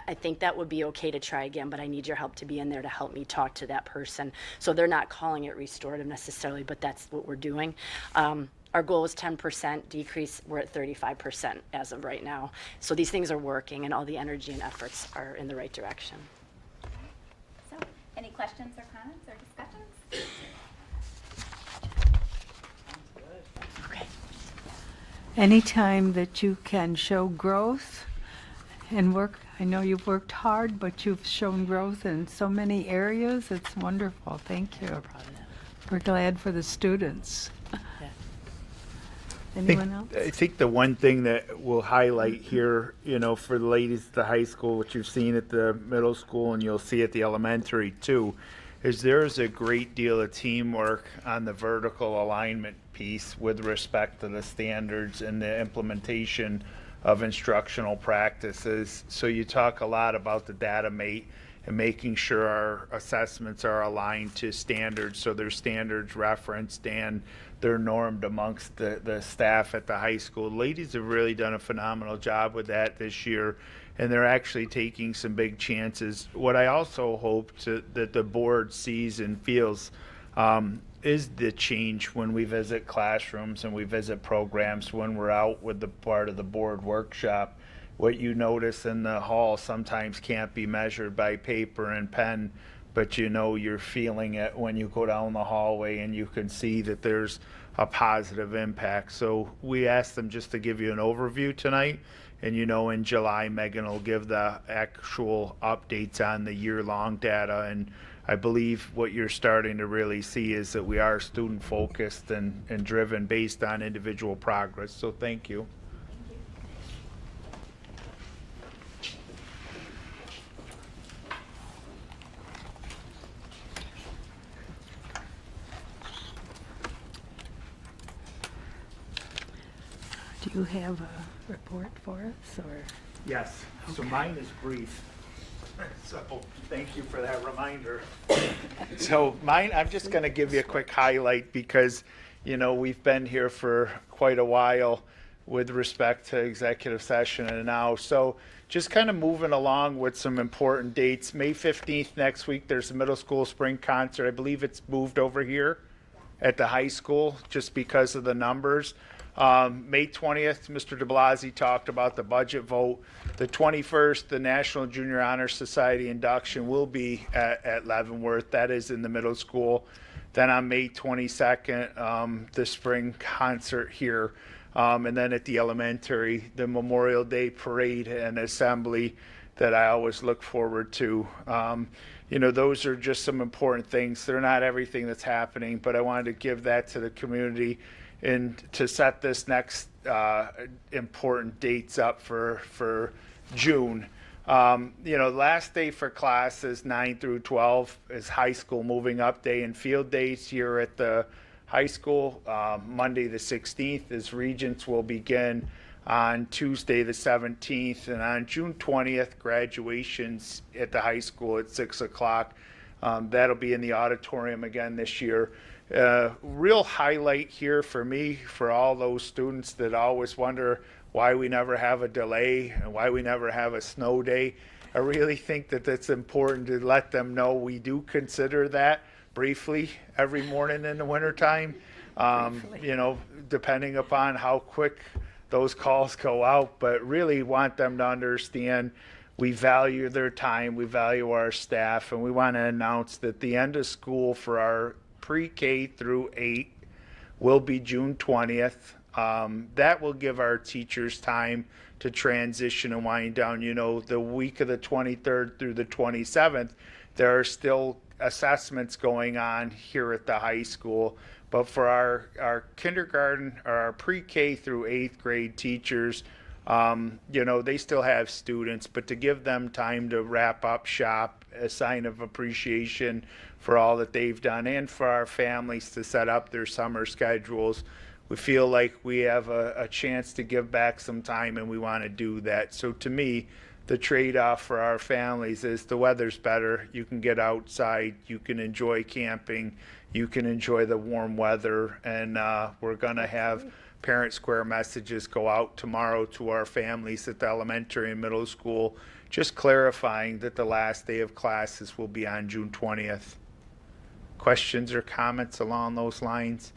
I think that would be okay to try again, but I need your help to be in there to help me talk to that person. So they're not calling it restorative necessarily, but that's what we're doing. Our goal is 10% decrease. We're at 35% as of right now. So these things are working and all the energy and efforts are in the right direction. So, any questions or comments or discussions? Okay. Anytime that you can show growth and work, I know you've worked hard, but you've shown growth in so many areas. It's wonderful. Thank you. We're proud of that. We're glad for the students. Yeah. Anyone else? I think the one thing that we'll highlight here, for the ladies at the high school, which you've seen at the middle school and you'll see at the elementary too, is there's a great deal of teamwork on the vertical alignment piece with respect to the standards and the implementation of instructional practices. So you talk a lot about the data mate and making sure our assessments are aligned to standards, so there's standards referenced and they're normed amongst the staff at the high school. Ladies have really done a phenomenal job with that this year, and they're actually taking some big chances. What I also hope that the board sees and feels is the change when we visit classrooms and we visit programs, when we're out with the part of the board workshop. What you notice in the hall sometimes can't be measured by paper and pen, but you're feeling it when you go down the hallway and you can see that there's a positive impact. So we asked them just to give you an overview tonight, and in July Megan will give the actual updates on the year-long data, and I believe what you're starting to really see is that we are student focused and driven based on individual progress. So thank you. Do you have a report for us, or? Yes, so mine is brief. So thank you for that reminder. So mine, I'm just going to give you a quick highlight because, we've been here for quite a while with respect to executive session and now. So just kind of moving along with some important dates. May 15th next week, there's a middle school spring concert. I believe it's moved over here at the high school just because of the numbers. May 20th, Mr. de Blasi talked about the budget vote. The 21st, the National Junior Honor Society induction will be at Leavenworth. That is in the middle school. Then on May 22nd, the spring concert here. And then at the elementary, the Memorial Day parade and assembly that I always look forward to. Those are just some important things. They're not everything that's happening, but I wanted to give that to the community and to set this next important dates up for June. Last day for classes 9 through 12 is high school moving up day and field days here at the high school. Monday the 16th is Regents will begin on Tuesday the 17th, and on June 20th, graduations at the high school at 6 o'clock. That'll be in the auditorium again this year. Real highlight here for me, for all those students that always wonder why we never have a delay and why we never have a snow day. I really think that it's important to let them know we do consider that, briefly every morning in the wintertime, depending upon how quick those calls go out, but really want them to understand we value their time, we value our staff, and we want to announce that the end of school for our pre-K through 8 will be June 20th. That will give our teachers time to transition and wind down. The week of the 23rd through the 27th, there are still assessments going on here at the high school. But for our kindergarten or our pre-K through 8th grade teachers, they still have students, but to give them time to wrap up shop, a sign of appreciation for all that they've done, and for our families to set up their summer schedules. We feel like we have a chance to give back some time, and we want to do that. So to me, the trade-off for our families is the weather's better. You can get outside, you can enjoy camping, you can enjoy the warm weather, and we're going to have Parent Square messages go out tomorrow to our families at the elementary and middle school, just clarifying that the last day of classes will be on June 20th. Questions or comments along those lines?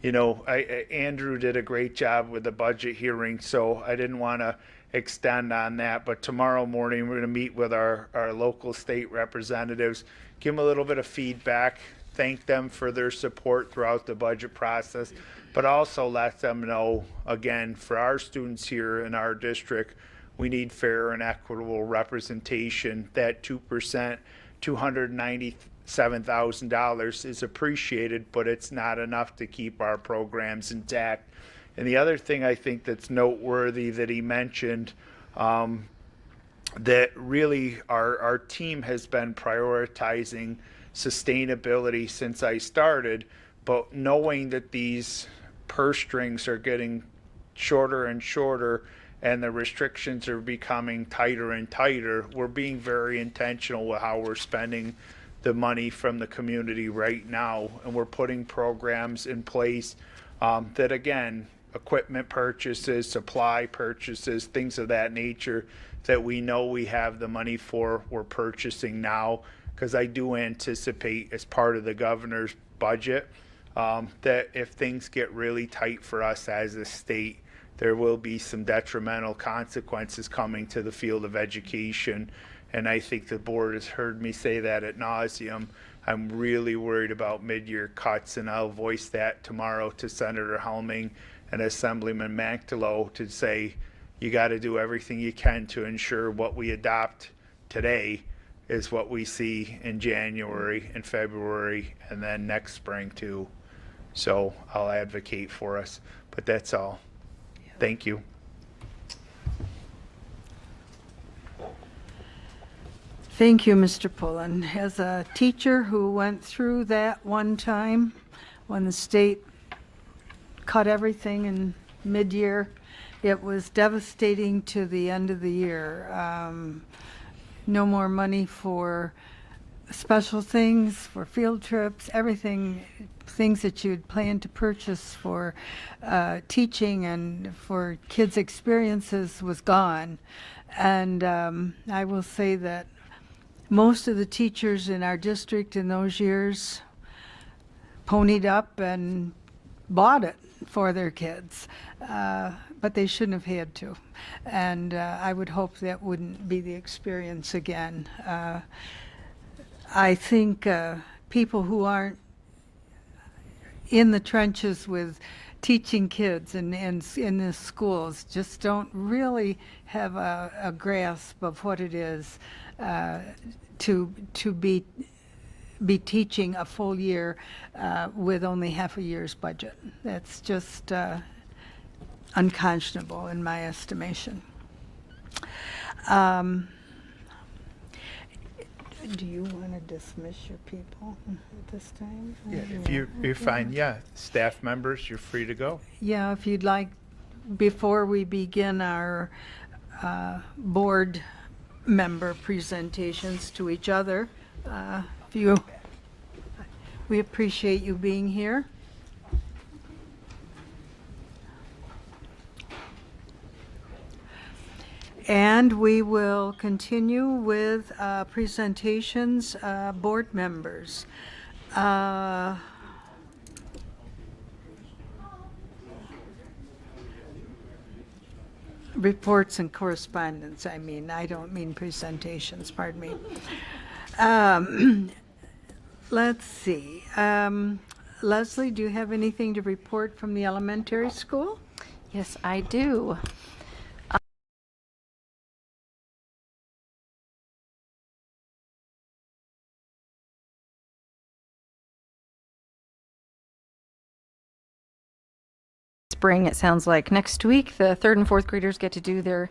Andrew did a great job with the budget hearing, so I didn't want to extend on that. But tomorrow morning, we're going to meet with our local state representatives, give them a little bit of feedback, thank them for their support throughout the budget process, but also let them know, again, for our students here in our district, we need fair and equitable representation. That 2%, $297,000 is appreciated, but it's not enough to keep our programs intact. And the other thing I think that's noteworthy that he mentioned, that really our team has been prioritizing sustainability since I started, but knowing that these purse strings are getting shorter and shorter and the restrictions are becoming tighter and tighter, we're being very intentional with how we're spending the money from the community right now, and we're putting programs in place that, again, equipment purchases, supply purchases, things of that nature that we know we have the money for, we're purchasing now, because I do anticipate as part of the governor's budget that if things get really tight for us as a state, there will be some detrimental consequences coming to the field of education. And I think the board has heard me say that ad nauseum. I'm really worried about mid-year cuts, and I'll voice that tomorrow to Senator Helming and Assemblyman Manctilo to say, you got to do everything you can to ensure what we adopt today is what we see in January and February and then next spring too. So I'll advocate for us, but that's all. Thank you. Thank you, Mr. Pullen. As a teacher who went through that one time when the state cut everything in mid-year, it was devastating to the end of the year. No more money for special things, for field trips, everything, things that you'd planned to purchase for teaching and for kids' experiences was gone. And I will say that most of the teachers in our district in those years ponied up and bought it for their kids, but they shouldn't have had to. And I would hope that wouldn't be the experience again. I think people who aren't in the trenches with teaching kids and in the schools just don't really have a grasp of what it is to be teaching a full year with only half a year's budget. That's just unconscionable in my estimation. Do you want to dismiss your people at this time? Yeah, if you're fine, yeah. Staff members, you're free to go. Yeah, if you'd like, before we begin our board member presentations to each other, we appreciate you being here. And we will continue with presentations, board members. Uh, Reports and correspondence, I mean. I don't mean presentations, pardon me. Let's see. Leslie, do you have anything to report from the elementary school? Yes, I do. Spring, it sounds like. Next week, the third and fourth graders get to do their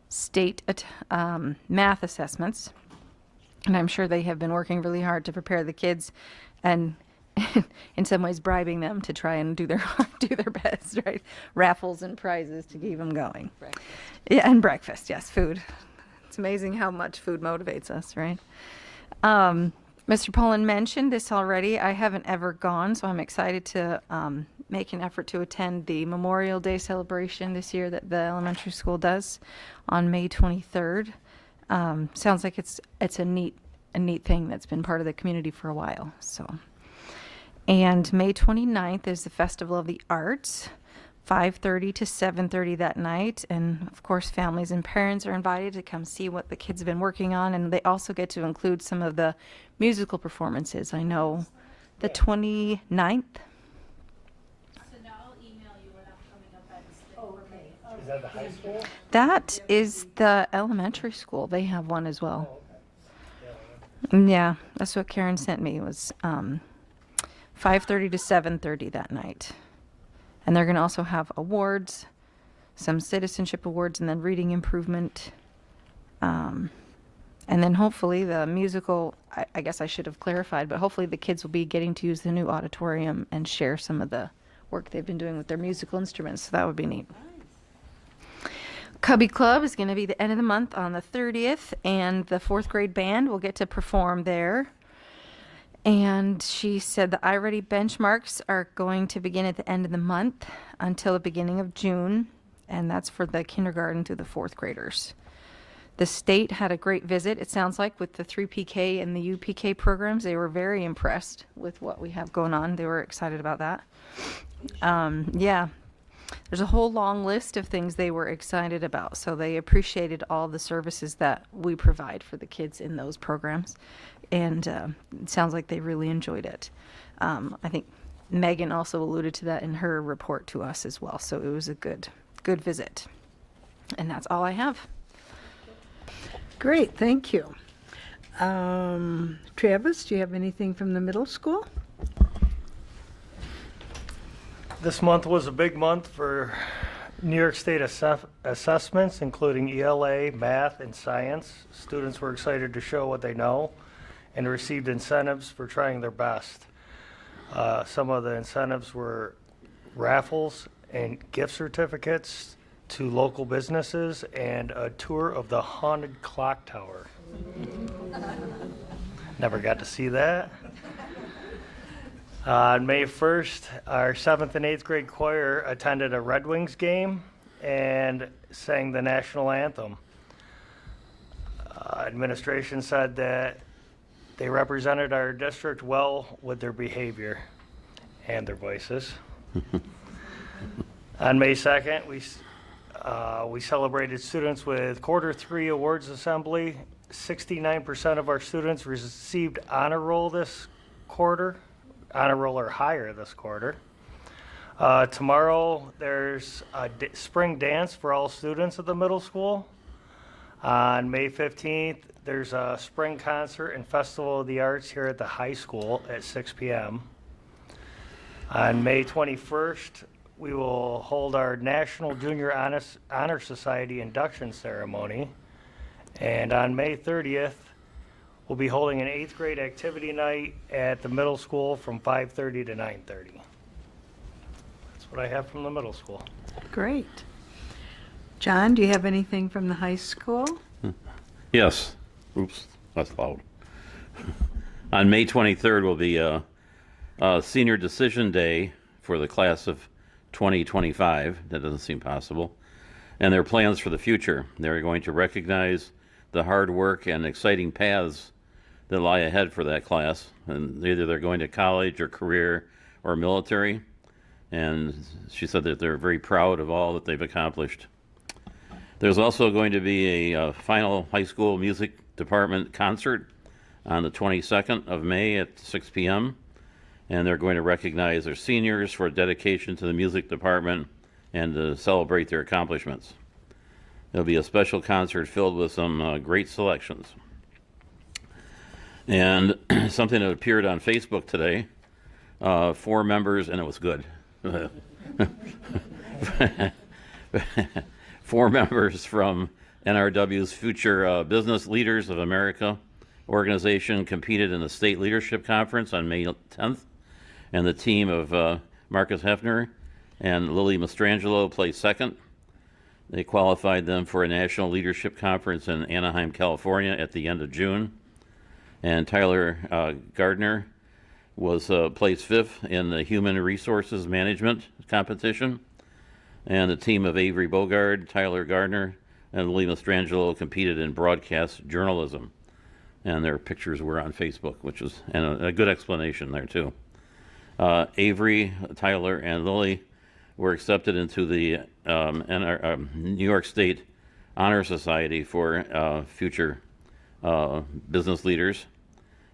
state math assessments. And I'm sure they have been working really hard to prepare the kids and in some ways bribing them to try and do their best, right? Raffles and prizes to keep them going. Breakfast. Yeah, and breakfast, yes, food. It's amazing how much food motivates us, right? Mr. Pullen mentioned this already. I haven't ever gone, so I'm excited to make an effort to attend the Memorial Day celebration this year that the elementary school does on May 23rd. Sounds like it's a neat thing that's been part of the community for a while. So, and May 29th is the Festival of the Arts, 5:30 to 7:30 that night, and of course families and parents are invited to come see what the kids have been working on, and they also get to include some of the musical performances. I know the 29th. Is that the high school? That is the elementary school. They have one as well. Yeah, that's what Karen sent me, was 5:30 to 7:30 that night. And they're going to also have awards, some citizenship awards, and then reading improvement. And then hopefully the musical, I guess I should have clarified, but hopefully the kids will be getting to use the new auditorium and share some of the work they've been doing with their musical instruments. So that would be neat. Cubby Club is going to be the end of the month on the 30th, and the fourth grade band will get to perform there. And she said the iReady benchmarks are going to begin at the end of the month until the beginning of June, and that's for the kindergarten through the fourth graders. The state had a great visit, it sounds like, with the 3PK and the UPK programs. They were very impressed with what we have going on. They were excited about that. Yeah. There's a whole long list of things they were excited about, so they appreciated all the services that we provide for the kids in those programs, and it sounds like they really enjoyed it. I think Megan also alluded to that in her report to us as well, so it was a good visit. And that's all I have. Great, thank you. Travis, do you have anything from the middle school? This month was a big month for New York State assessments, including ELA, math, and science. Students were excited to show what they know and received incentives for trying their best. Some of the incentives were raffles and gift certificates to local businesses and a tour of the haunted clock tower. Never got to see that. On May 1st, our 7th and 8th grade choir attended a Red Wings game and sang the national anthem. Administration said that they represented our district well with their behavior and their voices. On May 2nd, we celebrated students with quarter 3 awards assembly. 69% of our students received honor roll this quarter. Honor roll or higher this quarter. Tomorrow there's a spring dance for all students at the middle school. On May 15th, there's a spring concert and Festival of the Arts here at the high school at 6 p.m. On May 21st, we will hold our National Junior Honor Society induction ceremony. And on May 30th, we'll be holding an 8th grade activity night at the middle school from 5:30 to 9:30. That's what I have from the middle school. Great. John, do you have anything from the high school? Yes. Oops, that's loud. On May 23rd will be a senior decision day for the class of 2025. That doesn't seem possible. And their plans for the future. They're going to recognize the hard work and exciting paths that lie ahead for that class, and either they're going to college or career or military. And she said that they're very proud of all that they've accomplished. There's also going to be a final high school music department concert on the 22nd of May at 6 p.m. And they're going to recognize their seniors for dedication to the music department and to celebrate their accomplishments. There'll be a special concert filled with some great selections. And something that appeared on Facebook today, 4 members, and it was good. 4 members from NRW's Future Business Leaders of America organization competed in the State Leadership Conference on May 10th, and the team of Marcus Hefner and Lily Mastrangelo placed second. They qualified them for a National Leadership Conference in Anaheim, California at the end of June. And Tyler Gardner was placed 5th in the Human Resources Management competition. And the team of Avery Bogard, Tyler Gardner, and Lily Mastrangelo competed in broadcast journalism. And their pictures were on Facebook, which was a good explanation there, too. Avery, Tyler, and Lily were accepted into the New York State Honor Society for future business leaders.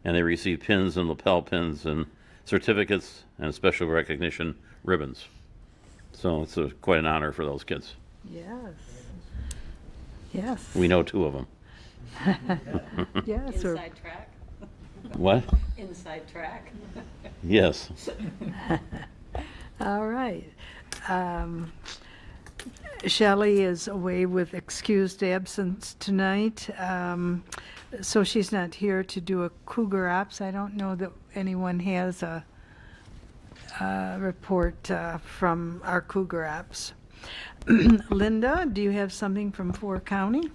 And they received pins and lapel pins and certificates and special recognition ribbons. So it's quite an honor for those kids. Yes. Yes. We know 2 of them. Yes. Inside track. What? Inside track. Yes. All right. Shelley is away with excused absence tonight, so she's not here to do a Cougar Ops. I don't know that anyone has a report from our Cougar Ops. Linda, do you have something from 4 County?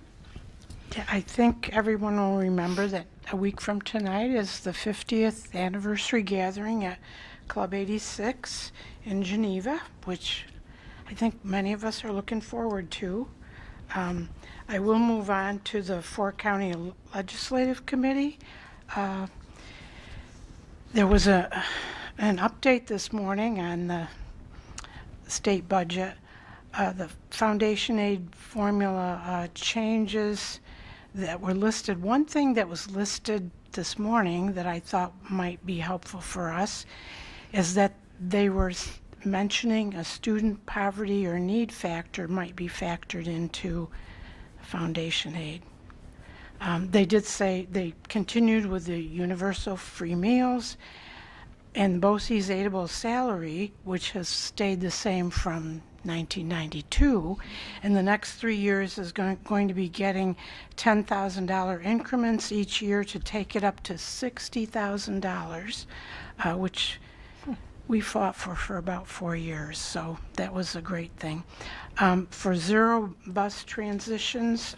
I think everyone will remember that a week from tonight is the 50th anniversary gathering at Club 86 in Geneva, which I think many of us are looking forward to. I will move on to the 4 County Legislative Committee. There was an update this morning on the state budget. The foundation aid formula changes that were listed. One thing that was listed this morning that I thought might be helpful for us is that they were mentioning a student poverty or need factor might be factored into foundation aid. They did say they continued with the universal free meals and BOCE's aidable salary, which has stayed the same from 1992, in the next 3 years is going to be getting $10,000 increments each year to take it up to $60,000, which we fought for about 4 years, so that was a great thing. For zero bus transitions,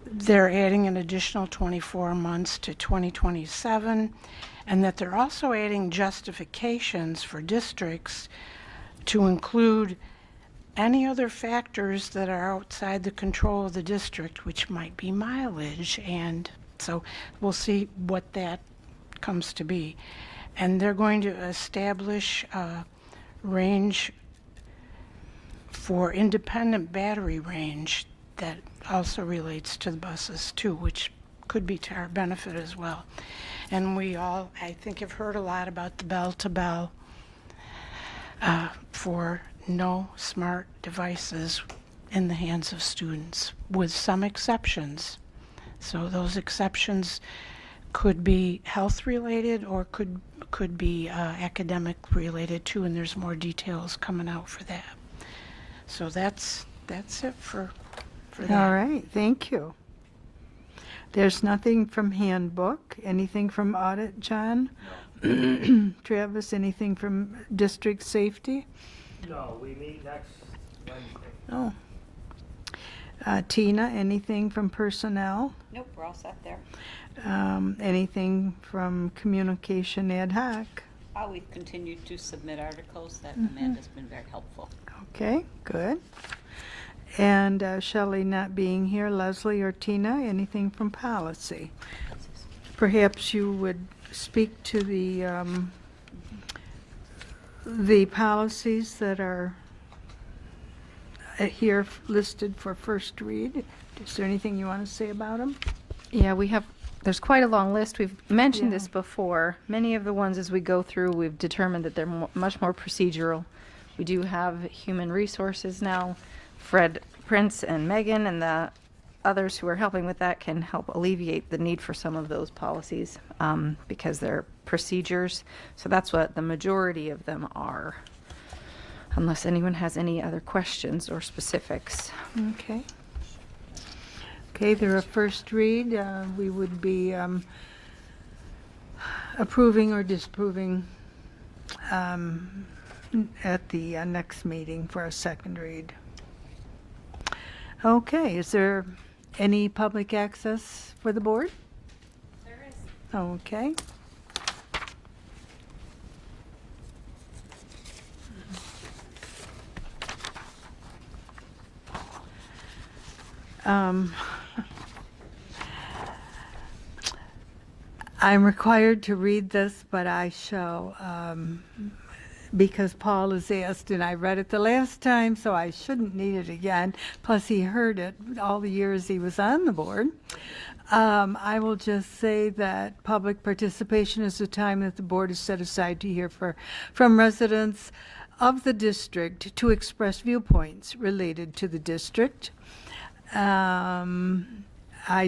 they're adding an additional 24 months to 2027, and that they're also adding justifications for districts to include any other factors that are outside the control of the district, which might be mileage, and so we'll see what that comes to be. And they're going to establish a range for independent battery range that also relates to the buses too, which could be to our benefit as well. And we all, I think, have heard a lot about the bell-to-bell for no smart devices in the hands of students, with some exceptions. So those exceptions could be health related or could be academic related too, and there's more details coming out for that. So that's it for that. All right, thank you. There's nothing from handbook. Anything from audit, John? Travis, anything from district safety? No, we meet next Wednesday. Oh. Tina, anything from personnel? Nope, we're all set there. Anything from communication ad hoc? We've continued to submit articles. That Amanda's been very helpful. Okay, good. And Shelley not being here, Leslie or Tina, anything from policy? perhaps you would speak to the policies that are here listed for first read. Is there anything you want to say about them? Yeah, there's quite a long list. We've mentioned Yeah. this before. Many of the ones as we go through, we've determined that they're much more procedural. We do have human resources now. Fred, Prince, and Megan, and the others who are helping with that can help alleviate the need for some of those policies because they're procedures. So that's what the majority of them are, unless anyone has any other questions or specifics. Okay. Okay, they're a first read. We would be approving or disapproving at the next meeting for a second read. Okay, is there any public access for the board? There is. Okay. I'm required to read this, but I shall, because Paul has asked, and I read it the last time, so I shouldn't need it again. Plus, he heard it all the years he was on the board. I will just say that public participation is the time that the board has set aside to hear from residents of the district to express viewpoints related to the district. I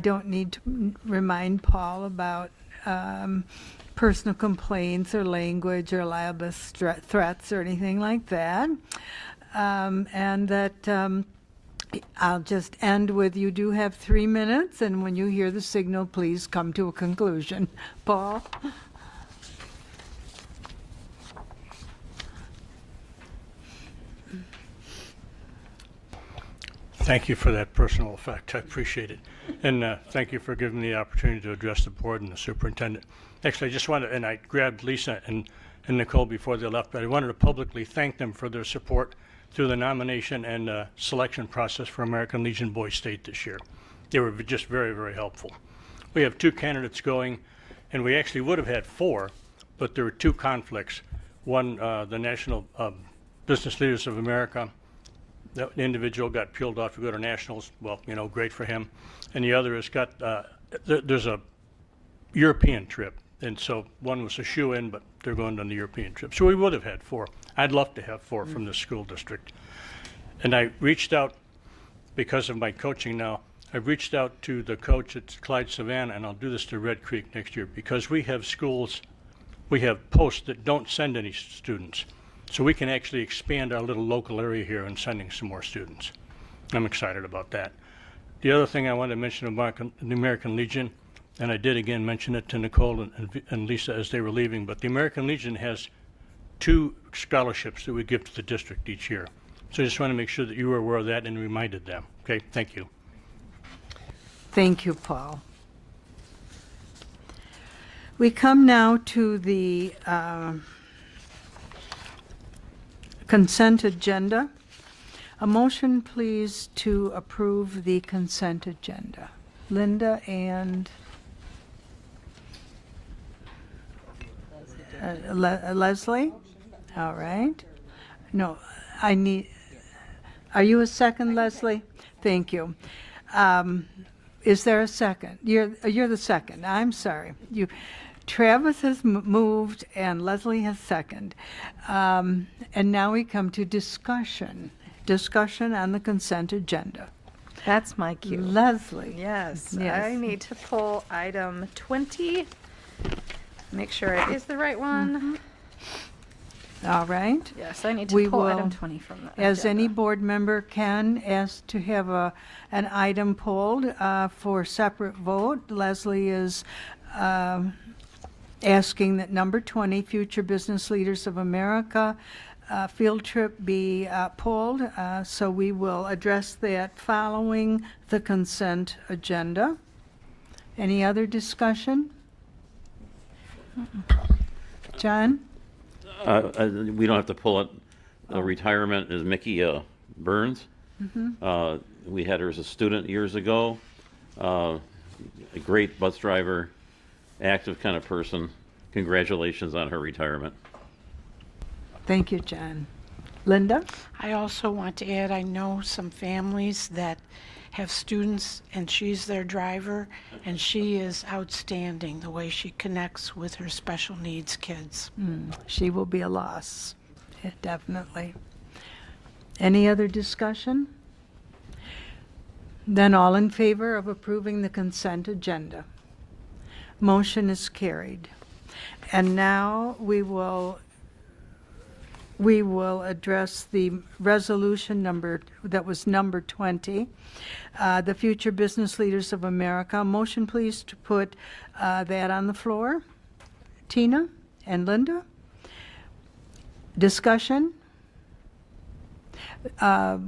don't need to remind Paul about personal complaints or language or libelous threats or anything like that. And that I'll just end with, you do have 3 minutes, and when you hear the signal, please come to a conclusion. Paul? Thank you for that personal effect. I appreciate it. And thank you for giving me the opportunity to address the board and the superintendent. Actually, I just wanted, and I grabbed Lisa and Nicole before they left, but I wanted to publicly thank them for their support through the nomination and selection process for American Legion Boys State this year. They were just very, very helpful. We have 2 candidates going, and we actually would have had 4, but there were 2 conflicts. One, the National Business Leaders of America. The individual got peeled off to go to nationals. Well, you know, great for him. And the other has got, there's a European trip. And so one was a shoe-in, but they're going on the European trip. So we would have had 4. I'd love to have 4 from the school district. And I reached out, because of my coaching now, I reached out to the coach at Clyde Savannah, and I'll do this to Red Creek next year, because we have schools, we have posts that don't send any students. So we can actually expand our little local area here and sending some more students. I'm excited about that. The other thing I wanted to mention about the American Legion, and I did again mention it to Nicole and Lisa as they were leaving, but the American Legion has 2 scholarships that we give to the district each year. So I just want to make sure that you were aware of that and reminded them. Okay, thank you. Thank you, Paul. We come now to the consent agenda. A motion, please, to approve the consent agenda. Linda and Leslie? All right. No, are you a second, Leslie? Thank you. Is there a second? You're the second. I'm sorry. Travis has moved and Leslie has second. And now we come to discussion. Discussion on the consent agenda. That's my cue. Leslie. Yes, Yes. I need to pull item 20. Make sure it is the right one. All right. Yes, I need to We pull will, item 20 from the as agenda. any board member can, ask to have an item pulled for separate vote. Leslie is asking that number 20, Future Business Leaders of America, field trip be pulled. So we will address that following the consent agenda. Any other discussion? John? We don't have to pull it. Retirement is Mickey Burns. We had her as a student years ago. A great bus driver, active kind of person. Congratulations on her retirement. Thank you, John. Linda? I also want to add, I know some families that have students and she's their driver, and she is outstanding the way she connects with her special needs kids. She will be a loss, definitely. Any other discussion? Then all in favor of approving the consent agenda? Motion is carried. And now we will address the resolution that was number 20, the Future Business Leaders of America. Motion, please, to put that on the floor. Tina and Linda? Discussion?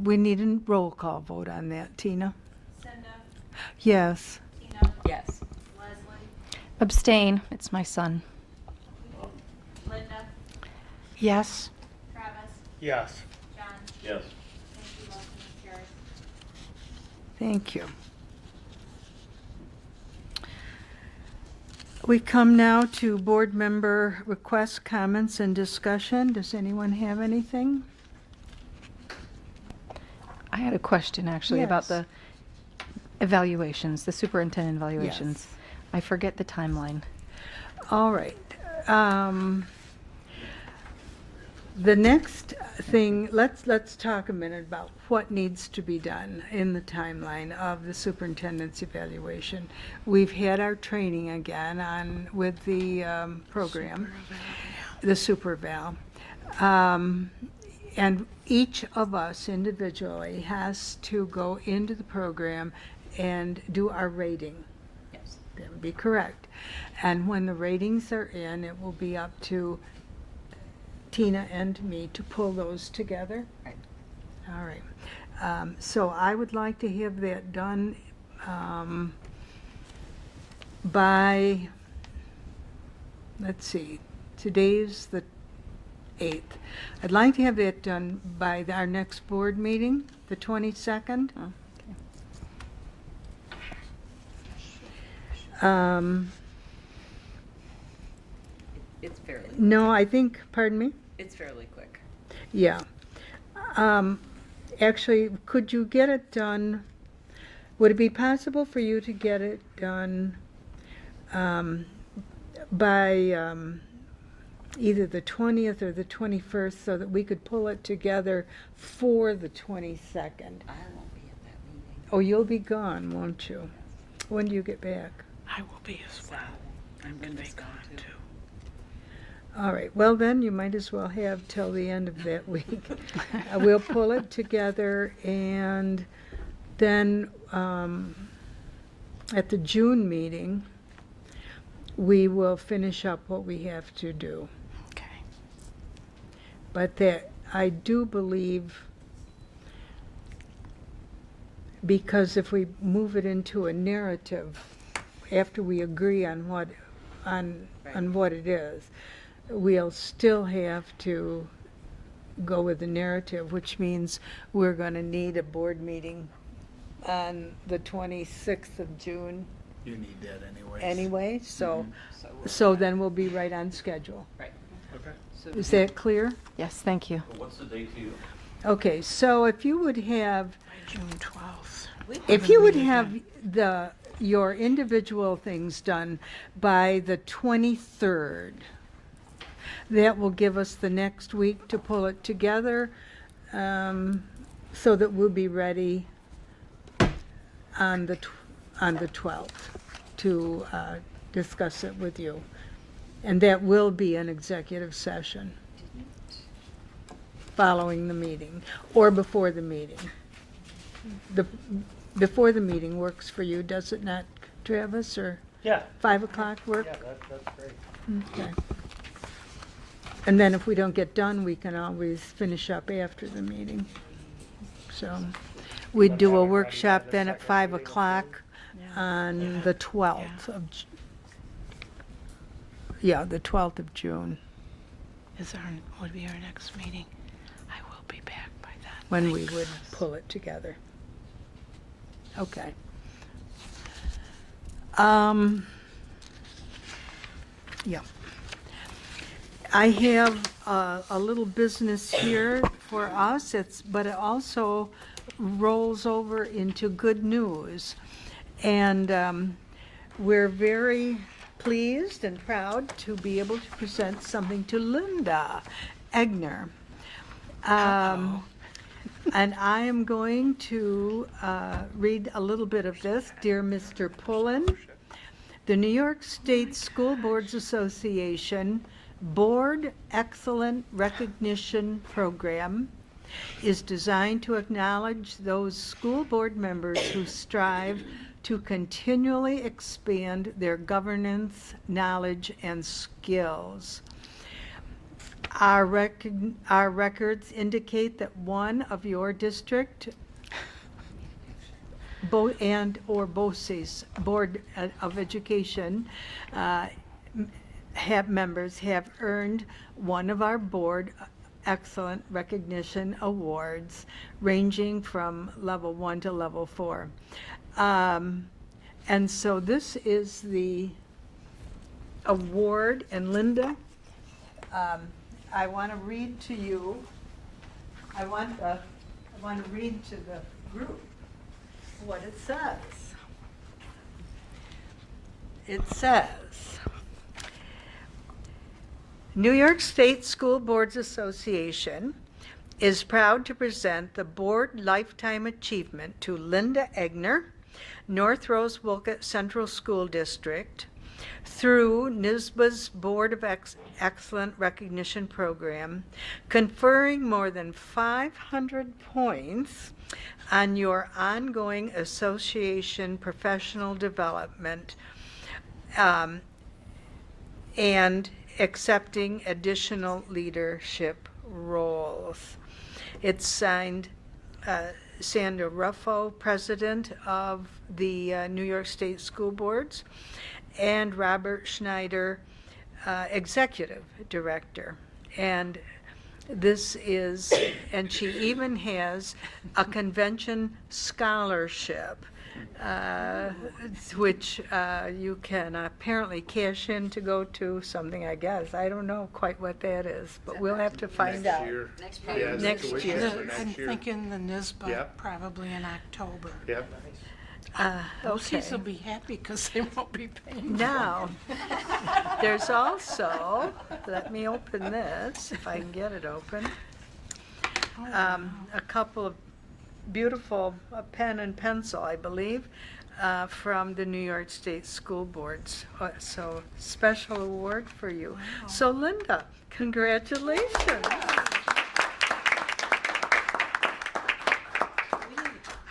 We need a roll call vote on that. Tina? Yes. Yes. Abstain. It's my son. Yes? Yes. Yes. Thank you. We come now to board member requests, comments, and discussion. Does anyone have anything? I had a question actually about Yes. the evaluations, the superintendent evaluations. Yes. I forget the timeline. All right. The next thing, let's talk a minute about what needs to be done in the timeline of the superintendent's evaluation. We've had our training again with the program, the super eval. And each of us individually has to go into the program and do our rating. Yes. That would be correct. And when the ratings are in, it will be up to Tina and me to pull those together. Right. All right. So I would like to have that done by, let's see, today's the 8th. I'd like to have that done by our next board meeting, the 22nd. Oh, It's fairly, No, I think, pardon me? it's fairly quick. Yeah. Actually, could you get it done, would it be possible for you to get it done by either the 20th or the 21st so that we could pull it together for the 22nd? I won't be at that meeting. Oh, you'll be gone, won't you? When do you get back? I will be as well. I'm going to be gone too. All right, well then, you might as well have till the end of that week. We'll pull it together, and then at the June meeting, we will finish up what we have to do. Okay. But that, I do believe, because if we move it into a narrative, after we agree on what it is, we'll still have to go with the narrative, which means we're going to need a board meeting on the 26th of June You need that anyway. anyway, so then we'll be right on schedule. Right. Okay. Is that clear? yes, thank you. What's the date to you? Okay, so if you would have, By June 12th. if you would have your individual things done by the 23rd, that will give us the next week to pull it together, so that we'll be ready on the 12th to discuss it with you. And that will be an executive session following the meeting or before the meeting. Before the meeting works for you, does it not, Travis, or Yeah. 5 o'clock work? Yeah, that's great. Okay. And then if we don't get done, we can always finish up after the meeting. So we'd do a workshop then at 5 o'clock on the 12th of, the 12th of June, Would be our next meeting. I will be back by then. when we would pull it together. Okay. Yeah. I have a little business here for us, but it also rolls over into good news. And we're very pleased and proud to be able to present something to Linda Egner. And I am going to read a little bit of this. Dear Mr. Pullen, the New York State School Boards Association Board Excellent Recognition Program is designed to acknowledge those school board members who strive to continually expand their governance, knowledge, and skills. Our records indicate that one of your district or BOCES, Board of Education, members have earned one of our board excellent recognition awards, ranging from level 1 to level 4. And so this is the award, and Linda, I want to read to you, I want to read to the group what it says. It says, New York State School Boards Association is proud to present the Board Lifetime Achievement to Linda Egner, North Rose-Wolcott Central School District, through NYSBA's Board of Excellent Recognition Program, conferring more than 500 points on your ongoing association professional development and accepting additional leadership roles. It's signed Sandra Ruffo, President of the New York State School Boards, and Robert Schneider, Executive Director. And this is, and she even has a convention scholarship, which you can apparently cash in to go to something, I guess. I don't know quite what that is, but we'll have to find out. Next year. year. Next year. I'm thinking the NYSBA, Yep. probably in October. Yep. BOCES will be happy because they won't be paying. Now, there's also, let me open this, if I can get it open, a couple of beautiful pen and pencil, I believe, from the New York State School Boards. So, special award for you. Wow. So, Linda, congratulations.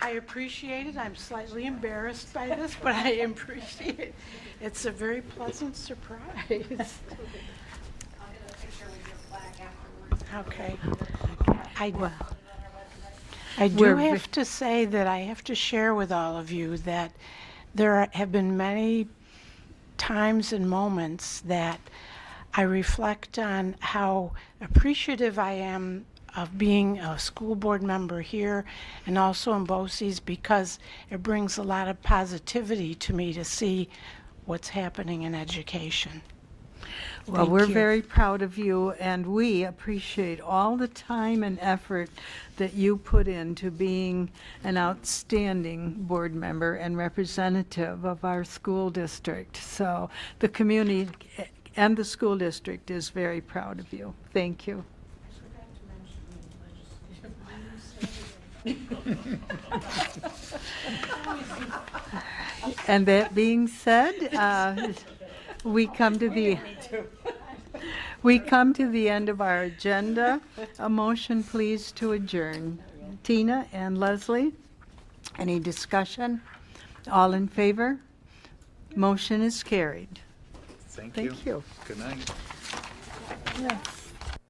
I appreciate it. I'm slightly embarrassed by this, but I appreciate it. It's a very pleasant surprise. Okay. I do have to say that I have to share with all of you that there have been many times and moments that I reflect on how appreciative I am of being a school board member here and also in BOCES, because it brings a lot of positivity to me to see what's happening in education. Well, Thank we're you. very proud of you, and we appreciate all the time and effort that you put into being an outstanding board member and representative of our school district. So the community and the school district is very proud of you. Thank you. And that being said, we come to the end of our agenda. A motion, please, to adjourn. Tina and Leslie, any discussion? All in favor? Motion is carried. Thank you. Thank you. Good night. Yes.